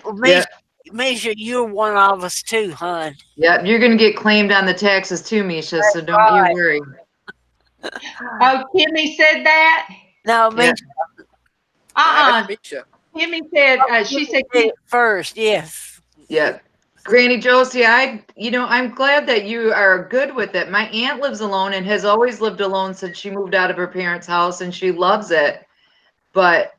Well, Misha, you're one of us too, hon. Yep, you're going to get claimed on the taxes too, Misha, so don't you worry. Oh, Kimmy said that? No, Misha. Misha. Kimmy said, she said first, yes. Yeah. Granny Josie, I'm glad that you are good with it. My aunt lives alone and has always lived alone since she moved out of her parents' house, and she loves it. But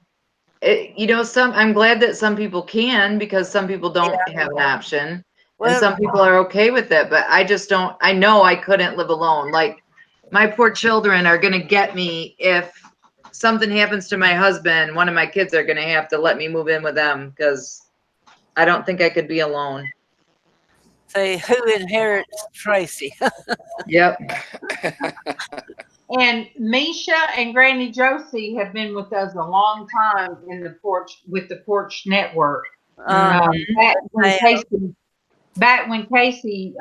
I'm glad that some people can, because some people don't have an option, and some people are okay with it. But I just don't. I know I couldn't live alone. Like, my poor children are gonna get me if something happens to my husband. One of my kids are gonna have to let me move in with them because I don't think I could be alone. Say, who inherits Traci? Yep. And Misha and Granny Josie have been with us a long time in the Porch, with the Porch Network. Back when Casey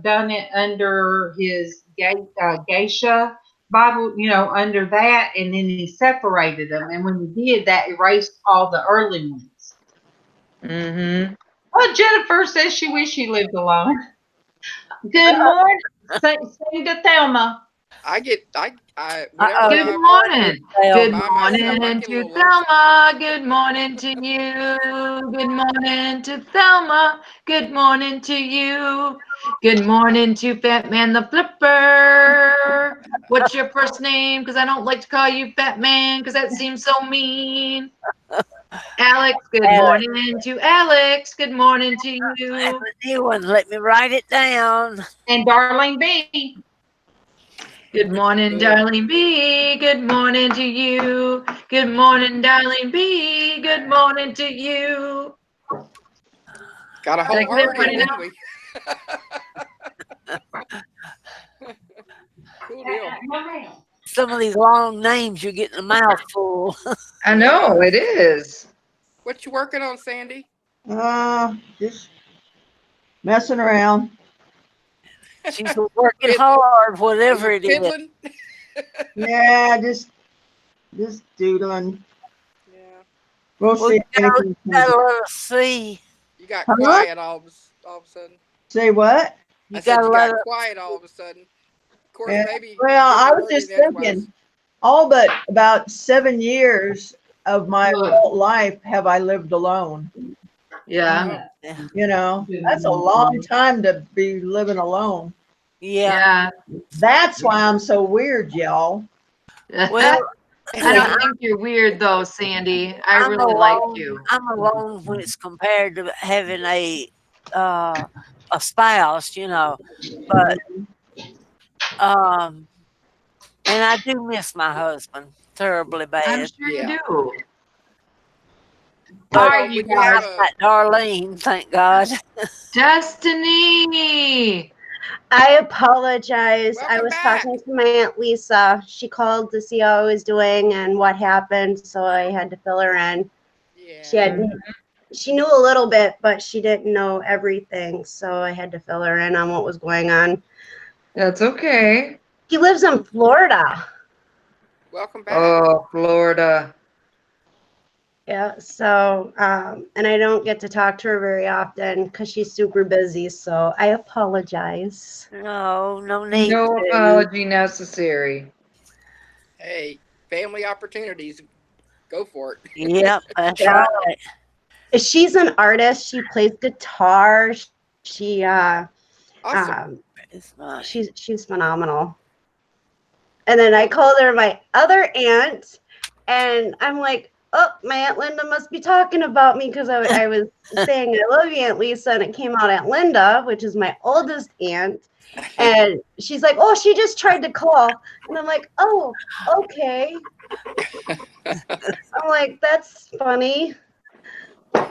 done it under his geisha Bible, under that, and then he separated them. And when he did that, erased all the early ones. Mm-hmm. Well, Jennifer says she wished she lived alone. Good morning. Sing to Thelma. Good morning. Good morning to Thelma. Good morning to you. Good morning to Thelma. Good morning to you. Good morning to Fat Man the Flipper. What's your first name? Because I don't like to call you Fat Man because that seems so mean. Alex, good morning to Alex. Good morning to you. You wouldn't let me write it down. And Darlene B. Good morning, Darlene B. Good morning to you. Good morning, Darlene B. Good morning to you. Got a whole heart in, didn't we? Cool deal. Some of these long names you're getting a mouthful. I know, it is. What you working on, Sandi? Just messing around. She's working hard, whatever it is. Yeah, just doodling. Yeah. We'll see. You gotta let us see. You got quiet all of a sudden. Say what? I said you got quiet all of a sudden. Of course, maybe. Well, I was just thinking, all but about 7 years of my adult life have I lived alone. Yeah. That's a long time to be living alone. Yeah. That's why I'm so weird, y'all. Well, I don't think you're weird though, Sandi. I really like you. I'm alone when it's compared to having a spouse, but and I do miss my husband terribly bad. I'm sure you do. But I got Darlene, thank God. Destinie. I apologize. I was talking to my Aunt Lisa. She called to see how I was doing and what happened, so I had to fill her in. Yeah. She knew a little bit, but she didn't know everything, so I had to fill her in on what was going on. That's okay. He lives in Florida. Welcome back. Oh, Florida. Yeah, so, and I don't get to talk to her very often because she's super busy, so I apologize. No need. No apology necessary. Hey, family opportunities. Go for it. Yep, that's right. She's an artist. She plays guitar. She, awesome. She's phenomenal. And then I called her my other aunt, and I'm like, oh, my Aunt Linda must be talking about me because I was saying I love you, Aunt Lisa, and it came out Aunt Linda, which is my oldest aunt. And she's like, oh, she just tried to call. And I'm like, oh, okay. I'm like, that's funny.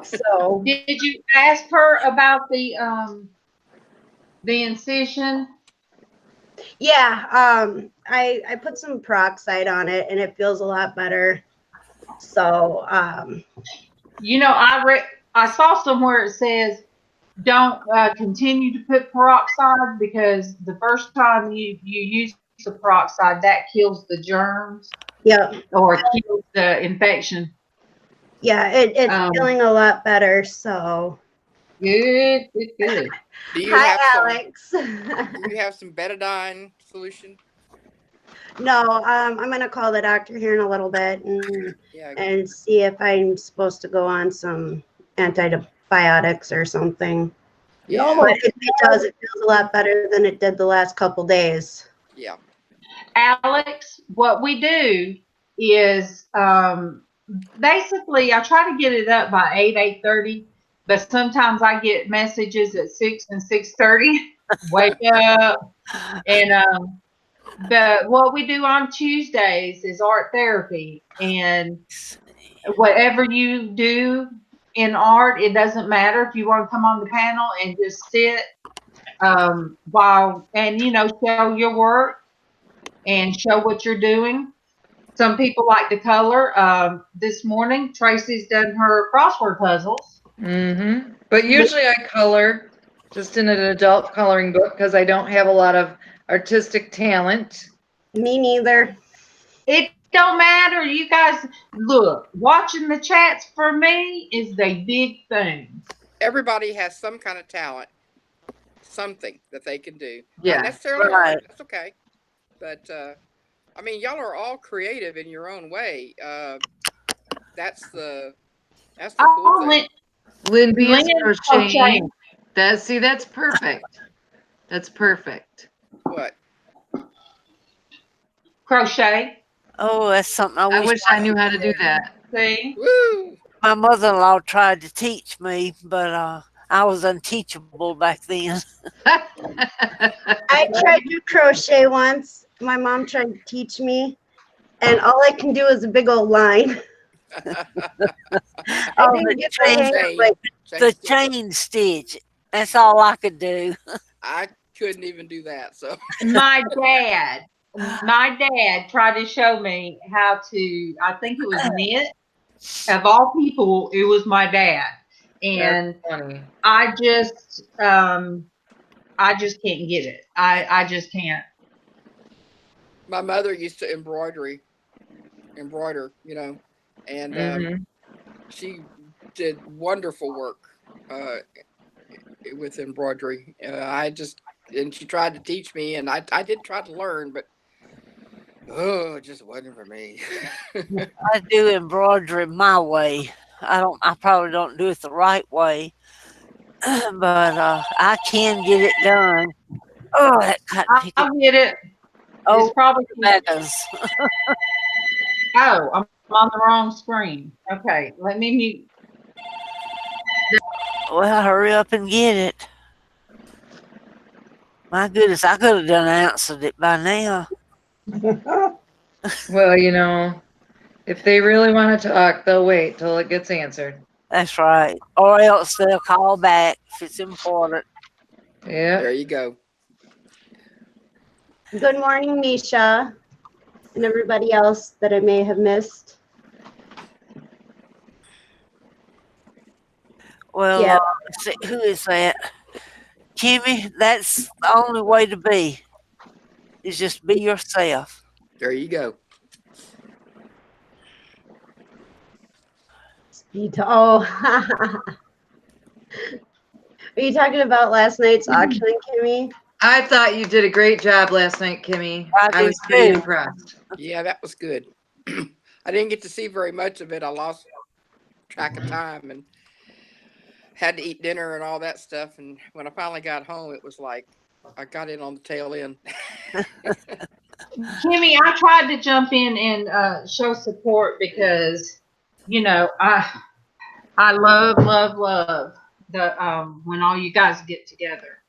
So did you ask her about the incision? Yeah, I put some peroxide on it and it feels a lot better. So, I saw somewhere it says don't continue to put peroxide because the first time you use the peroxide, that kills the germs. Yeah. Or kills the infection. Yeah, it's feeling a lot better. So good. Hi, Alex. Do you have some betadine solution? No, I'm gonna call the doctor here in a little bit and see if I'm supposed to go on some antibiotics or something. Yeah. But if it does, it feels a lot better than it did the last couple days. Yeah. Alex, what we do is basically I try to get it up by 8:30, but sometimes I get messages at 6 and 6:30. Wake up. And what we do on Tuesdays is art therapy, and whatever you do in art, it doesn't matter if you want to come on the panel and just sit while and show your work and show what you're doing. Some people like to color. This morning, Traci's done her crossword puzzles. Mm-hmm. But usually I color just in an adult coloring book because I don't have a lot of artistic talent. Me neither. It don't matter. You guys, look, watching the chats for me is the big thing. Everybody has some kind of talent, something that they can do. Yeah, Not necessarily right. art. That's okay. But I mean, y'all are all creative in your own way. That's the cool thing. Lynn B is Lynn crocheting. That's perfect. That's perfect. What? Crochet. Oh, that's something I wish I knew how to do that. See? Woo! My mother-in-law tried to teach me, but I was unteachable back then. I tried to crochet once. My mom tried to teach me, and all I can do is a big old line. I didn't get the hang of like the chain stitch. That's all I could do. I couldn't even do that. So my dad tried to show me how to. I think it was knit. Of all people, it was my dad, and I just can't get it. I just can't. My mother used to embroider, you know, and she did wonderful work with embroidery. And she tried to teach me, and I did try to learn, but it just wasn't for me. I do embroidery my way. I probably don't do it the right way, but I can get it done. Oh, that cotton I'll get it. Oh, it's probably Becca's. Oh, I'm on the wrong screen. Okay, let me mute. Well, hurry up and get it. My goodness, I could have done answered it by now. Well, you know, if they really want to talk, they'll wait till it gets answered. That's right. Or else they'll call back if it's important. Yeah. There you go. Good morning, Misha, and everybody else that I may have missed. Well, yeah. Who is that? Kimmy, that's the only way to be, is just be yourself. There you go. Oh, are you talking about last night's auction, Kimmy? I thought you did a great job last night, Kimmy. I was pretty impressed. Yeah, that was good. I didn't get to see very much of it. I lost track of time and had to eat dinner and all that stuff. And when I finally got home, it was like I got in on the tail end. Kimmy, I tried to jump in and show support because, you know, I love the when all you guys get together.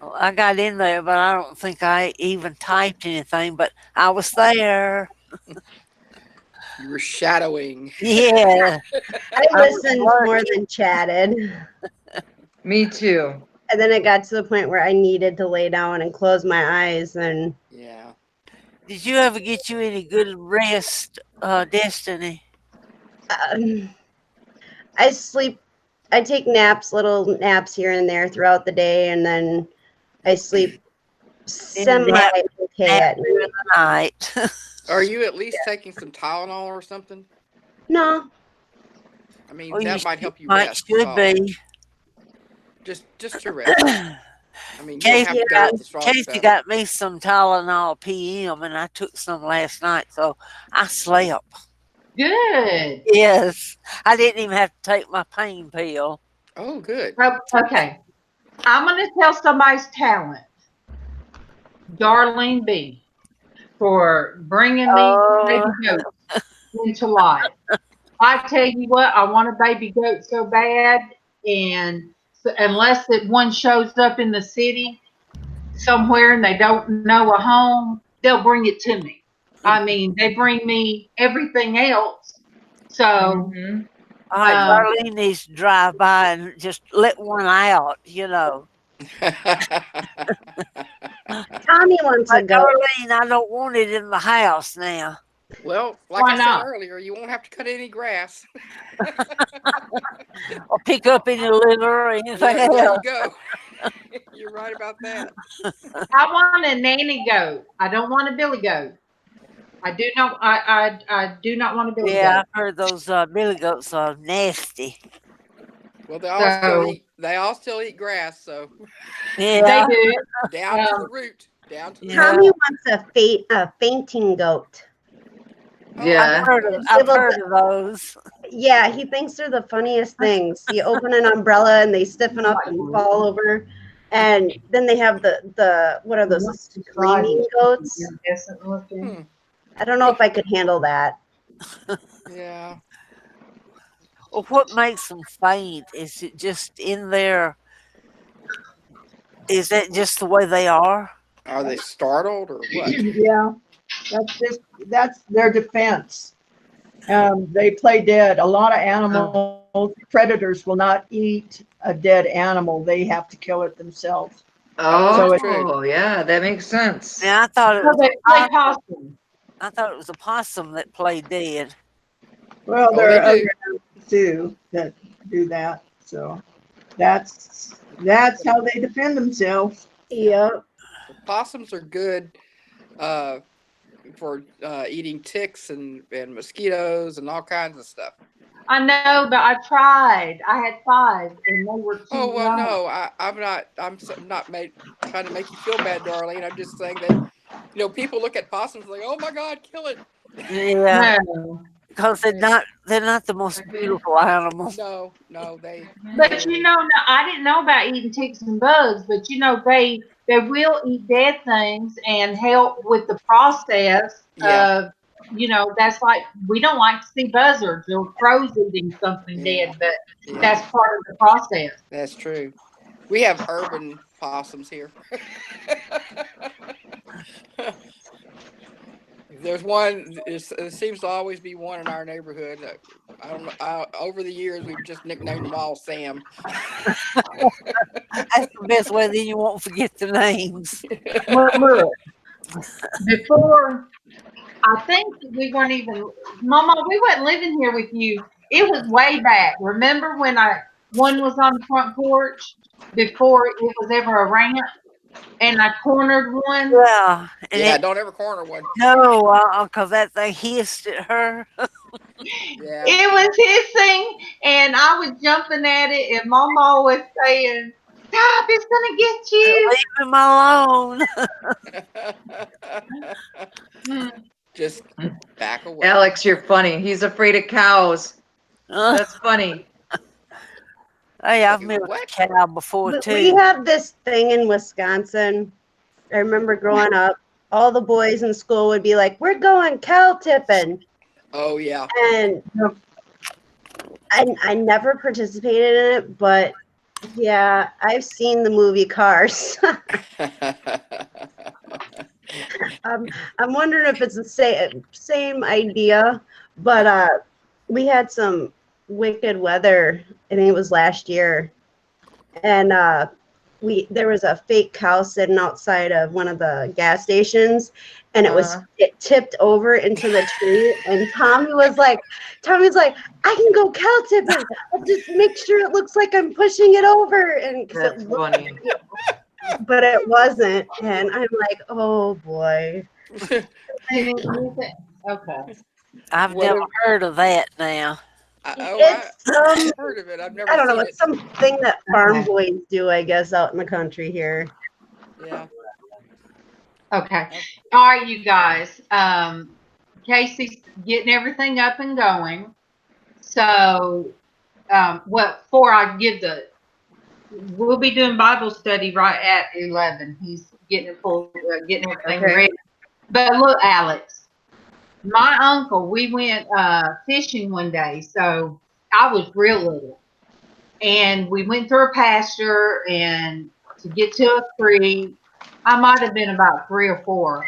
Well, I got in there, but I don't think I even typed anything, but I was there. You were shadowing. Yeah. I listened more than chatted. Me too. And then it got to the point where I needed to lay down and close my eyes. And yeah. Did you ever get you any good rest, Destiny? I sleep. I take naps, little naps here and there throughout the day, and then I sleep semi-okay at night. Are you at least taking some Tylenol or something? No. I mean, that might help you might rest. Should be. Just to rest. I mean, you don't have to go with the strong Casey stuff. got me some Tylenol PM, and I took some last night, so I slept. Good. Yes. I didn't even have to take my pain pill. Oh, good. Okay. I'm going to tell somebody's talent. Darlene B. For bringing me baby goats into life. I tell you what, I want a baby goat so bad, and unless one shows up in the city somewhere and they don't know a home, they'll bring it to me. I mean, they bring me everything else. So, Darlene needs to drive by and just let one out, you know. Tommy wants a goat. Darlene, I don't want it in the house now. Well, like I said earlier, you won't have to cut any grass. Or pick up any litter or anything else. There you go. You're right about that. I want a nanny goat. I don't want a billy goat. I do not. I do not want a billy goat. Yeah, I've heard those billy goats are nasty. Well, they all still eat grass, so yeah, they do. Down to the root. Down to the Tommy wants a fainting goat. Yeah, I've heard of those. Yeah, he thinks they're the funniest things. You open an umbrella and they stiffen up and fall over. And then they have the what are those, screaming goats? I don't know if I could handle that. Yeah. Well, what makes them faint? Is it just in there? Is that just the way they are? Are they startled or what? Yeah, that's their defense. They play dead. A lot of animals, predators will not eat a dead animal. They have to kill it themselves. Oh, yeah, that makes sense. Yeah, I thought it they play possum. I thought it was a possum that played dead. Well, there are other animals too that do that. So that's how they defend themselves. Yep. Possums are good for eating ticks and mosquitoes and all kinds of stuff. I know, but I tried. I had 5, and they were too young. No, I'm not trying to make you feel bad, Darlene. I'm just saying that people look at possums like, oh my God, kill it. Yeah, because they're not the most beautiful animal. No, they. But I didn't know about eating ticks and bugs. But they will eat dead things and help with the process of. That's like, we don't like to see buzzards or crows eating something dead, but that's part of the process. That's true. We have urban possums here. There's one. There seems to always be one in our neighborhood. I don't know. Over the years, we've just nicknamed them all Sam. That's the best way. Then you won't forget the names. Well, look, before, I think we weren't even, Mama, we wasn't living here with you. It was way back. Remember when one was on the front porch before it was ever a ramp, and I cornered one? Yeah. Don't ever corner one. No, because that thing hissed at her. Yeah. It was hissing, and I was jumping at it, and Mama was saying, "Stop! It's gonna get you." Just back away. Alex, you're funny. He's afraid of cows. That's funny. Hey, I've milked a cow before too. We have this thing in Wisconsin. I remember growing up, all the boys in school would be like, "We're going cow tipping." Oh yeah. And I never participated in it, but yeah, I've seen the movie Cars. I'm wondering if it's the same idea, but we had some wicked weather. I think it was last year, and there was a fake cow sitting outside of one of the gas stations, and it tipped over into the tree. And Tommy's like, I can go cow tipping. I'll just make sure it looks like I'm pushing it over. And that's funny. But it wasn't, and I'm like, oh boy. Okay. I've never heard of that now. I've heard of it. I've never. I don't know. It's something that farm boys do, I guess, out in the country here. Yeah. Okay. All right, you guys. Casey's getting everything up and going. So, before I give we'll be doing Bible study right at 11. He's getting everything ready. But look, Alex, my uncle, we went fishing one day. So I was real little, and we went through a pasture, and to get to a creek, I might have been about 3 or 4.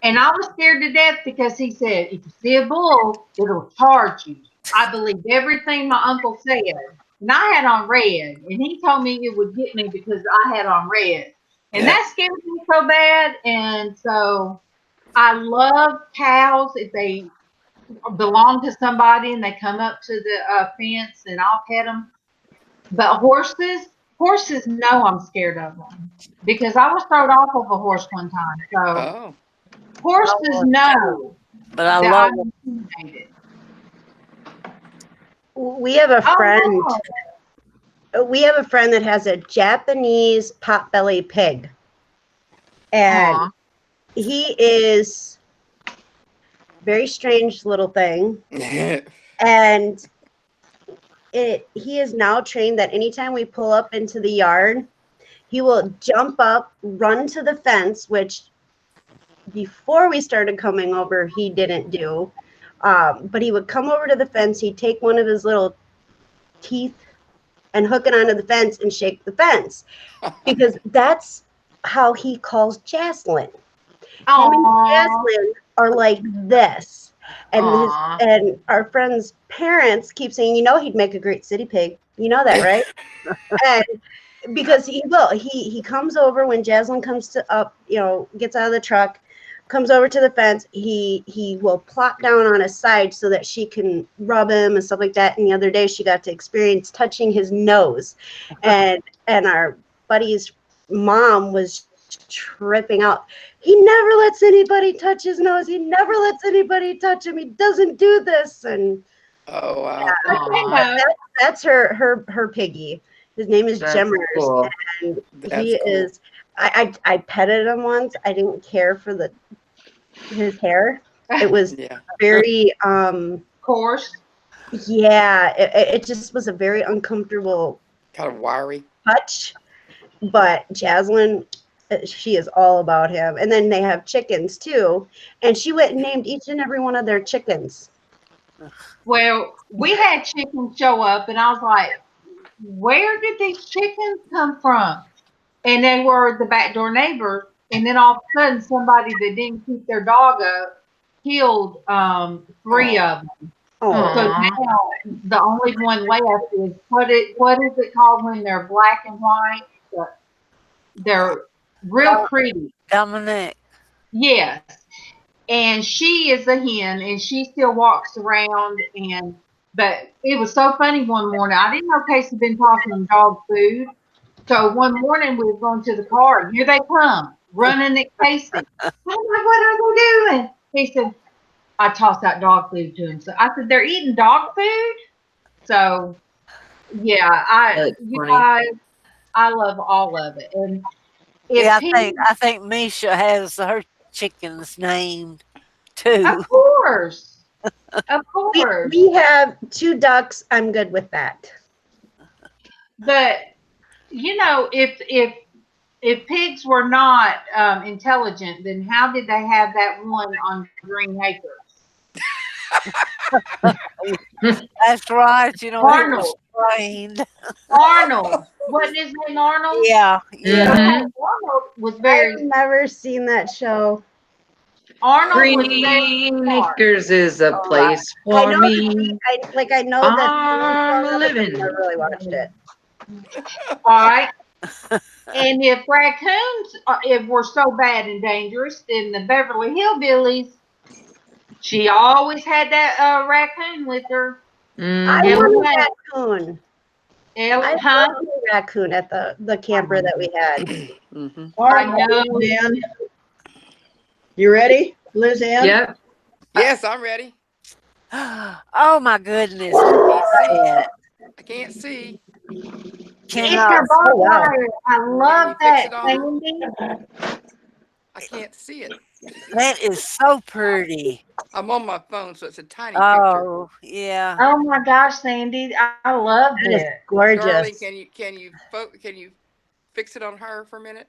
And I was scared to death because he said, if you see a bull, it'll charge you. I believed everything my uncle said. And I had on red, and he told me it would get me because I had on red. And that scared me so bad. And so I love cows if they belong to somebody and they come up to the fence, and I'll pet them. But horses know I'm scared of them because I was thrown off of a horse one time. So horses know But I that love I'm intimidated. We have a friend. We have a friend that has a Japanese potbelly pig, and he is very strange little thing. And he is now trained that anytime we pull up into the yard, he will jump up, run to the fence, which before we started coming over, he didn't do. But he would come over to the fence, he'd take one of his little teeth and hook it onto the fence and shake the fence. Because that's how he calls Jaslyn. Him and Jaslyn are like this. And our friend's parents keep saying, you know, he'd make a great city pig. You know that, right? And because he will. He comes over when Jaslyn comes up, gets out of the truck, comes over to the fence. He will plop down on his side so that she can rub him and stuff like that. And the other day she got to experience touching his nose. And our buddy's mom was tripping out. He never lets anybody touch his nose. He never lets anybody touch him. He doesn't do this. And oh wow, that's her piggy. His name is Jemmers, cool. and he is. I petted him once. I didn't care for his hair. It was very coarse. Yeah, it just was a very uncomfortable, kind of wiry touch. But Jaslyn, she is all about him. And then they have chickens too. And she went and named each and every one of their chickens. Well, we had chickens show up, and I was like, where did these chickens come from? And they were the back door neighbors. And then all of a sudden, somebody that didn't keep their dog up killed 3 of them. So now the only one left is what is it called when they're black and white? They're real pretty. Dominic. Yes. And she is a hen, and she still walks around. But it was so funny one morning. I didn't know Casey had been tossing them dog food. So one morning we were going to the car, and here they come, running at Casey. I'm like, what are they doing? He said, I tossed out dog food to him. So I said, they're eating dog food? So, yeah, you guys, I love all of it. And I think Misha has her chickens named too. Of course. Of course. We have 2 ducks. I'm good with that. But if pigs were not intelligent, then how did they have that one on Green Acres? That's right. Arnold. Arnold. Wasn't his name Arnold? Yeah. Arnold was very. I've never seen that show. Arnold Green Acres is a place for me. I know that. Livin. I really watched it. All right. And if raccoons were so bad and dangerous, then the Beverly Hillbillies, she always had that raccoon with her. I wanted a raccoon. I wanted a raccoon at the camper that we had. All right, LizzAnn. You ready, LizzAnn? Yep. Yes, I'm ready. Oh my goodness! I can't see. I love that, Sandy. I can't see it. That is so pretty. I'm on my phone, so it's a tiny picture. Yeah. Oh my gosh, Sandy, I love it. It's gorgeous. Darling, can you fix it on her for a minute?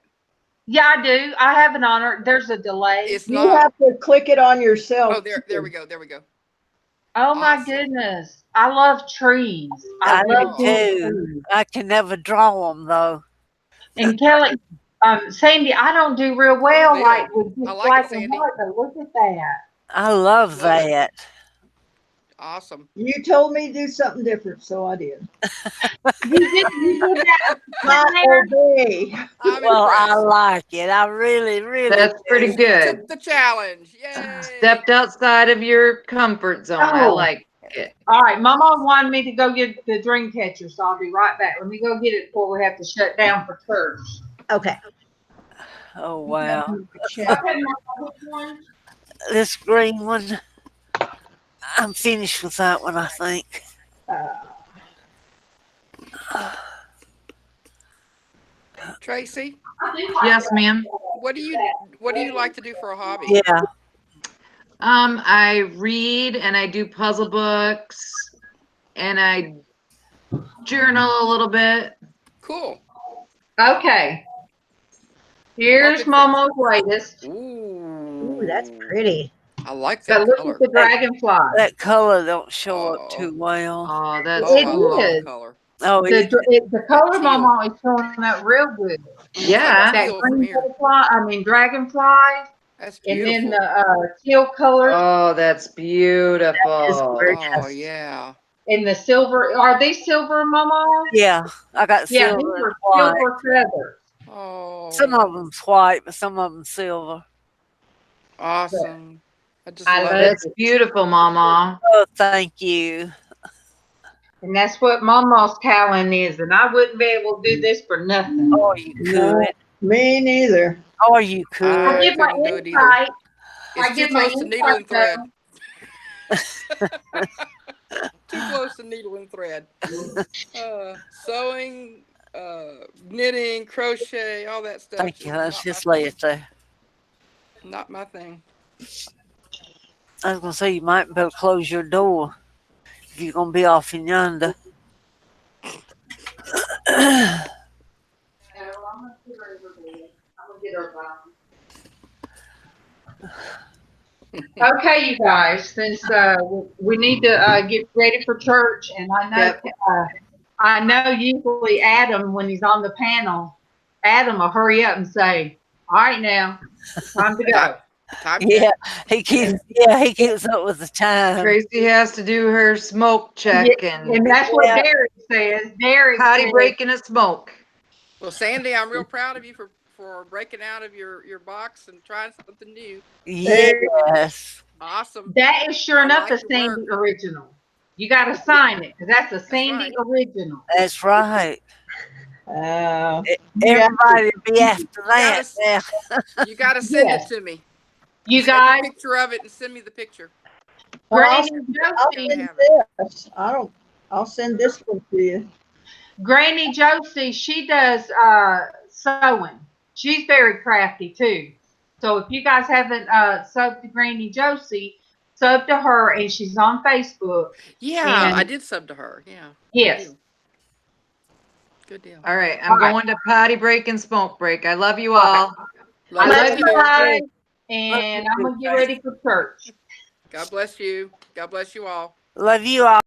Yeah, I do. I have it on her. There's a delay. You have to click it on yourself. Oh, there we go. There we go. Oh my goodness. I love trees. I love too. I can never draw them though. And Kelly, Sandy, I don't do real well with just black and white, but look at that. I love that. Awesome. You told me to do something different, so I did. You did that. Not obey. I'm Well, I impressed. like it. I really, really. That's pretty You good. took the challenge. Yay. Stepped outside of your comfort zone. I Oh. like it. All right, Mama wanted me to go get the dream catcher, so I'll be right back. Let me go get it before we have to shut down for church. Okay. Oh wow. Okay, Mama, which one? This green one. I'm finished with that one, I think. Tracy, Yes, ma'am. what do you like to do for a hobby? Yeah. I read and I do puzzle books and I journal a little bit. Cool. Okay. Here's Momo's latest. Ooh, that's pretty. I like So that look color. at the dragonfly. That color don't show up too well. Oh, that's Oh, I It love is. the color. Oh, The color teal. Mama is showing up real good. Yeah. That Teal from green here. dragonfly, That's and beautiful. then the teal color Oh, that's beautiful. Oh yeah. and the silver. Are these silver, Mama? yeah. I got Yeah, silver these and are white. silver feathers. Oh. Some of them's white, but some of them silver. Awesome. I love love it. That's beautiful, Mama. Oh, thank you. And that's what Mama's talent is, and I wouldn't be able to do this for nothing. Oh, you No, could. me neither. Oh, you could. I give my couldn't do it either. insight. It's I too give my close to needle and thread. though. Too close to needle and thread. Sewing, knitting, crochet, all that stuff. Thank you. Let's just lay it there. Not my thing. I was gonna say you might better close your door if you're gonna be off in yonder. Okay, you guys, since we need to get ready for church, and I know usually Adam, when he's on the panel, Adam will hurry up and say, "All right, now, time to go." Yeah, he keeps up with the time. Tracy has to do her smoke check And that's what Derek says. Derek potty says, breaking a smoke. Well, Sandy, I'm real proud of you for breaking out of your box and trying something new. Yes. Awesome. That is sure enough like a your Sandy original. You got to sign it because that's a Sandy original. That's right. Yeah. Everybody be after that. You got to send it to me. You Take a guys, picture of it and send me the picture. I'll Granny send Josie, this. I'll send this one to you. Granny Josie, she does sewing. She's very crafty too. So if you guys haven't subbed to Granny Josie, sub to her, and she's on Facebook. Yeah, And I did sub to her. Yeah. yes. Good deal. All right, I'm going to potty break and smoke break. I love you all. I love you guys, too. and I'm gonna get ready for church. God bless you. God bless you all. Love you all.